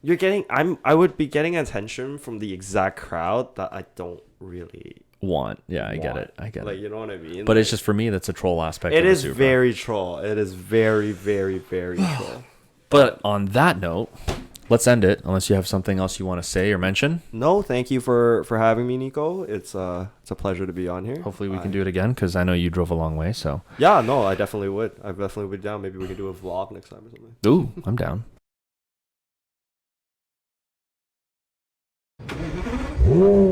S2: you're getting I would be getting attention from the exact crowd that I don't really
S1: want. Yeah, I get
S2: want.
S1: it. I get
S2: Like,
S1: it.
S2: you know what I mean?
S1: But
S2: Like,
S1: it's just for me, that's a troll aspect.
S2: it
S1: of
S2: is
S1: the Supra.
S2: very troll. It is very, very, very troll.
S1: But on that note, let's end it. Unless you have something else you want to say or mention.
S2: No, thank you for having me, Nico. It's a pleasure to be on here.
S1: Hopefully we can do it again because I know you drove a long way. So
S2: Yeah, no, I definitely would. I definitely would be down. Maybe we can do a vlog next time or something.
S1: ooh, I'm down.
S3: Ooh.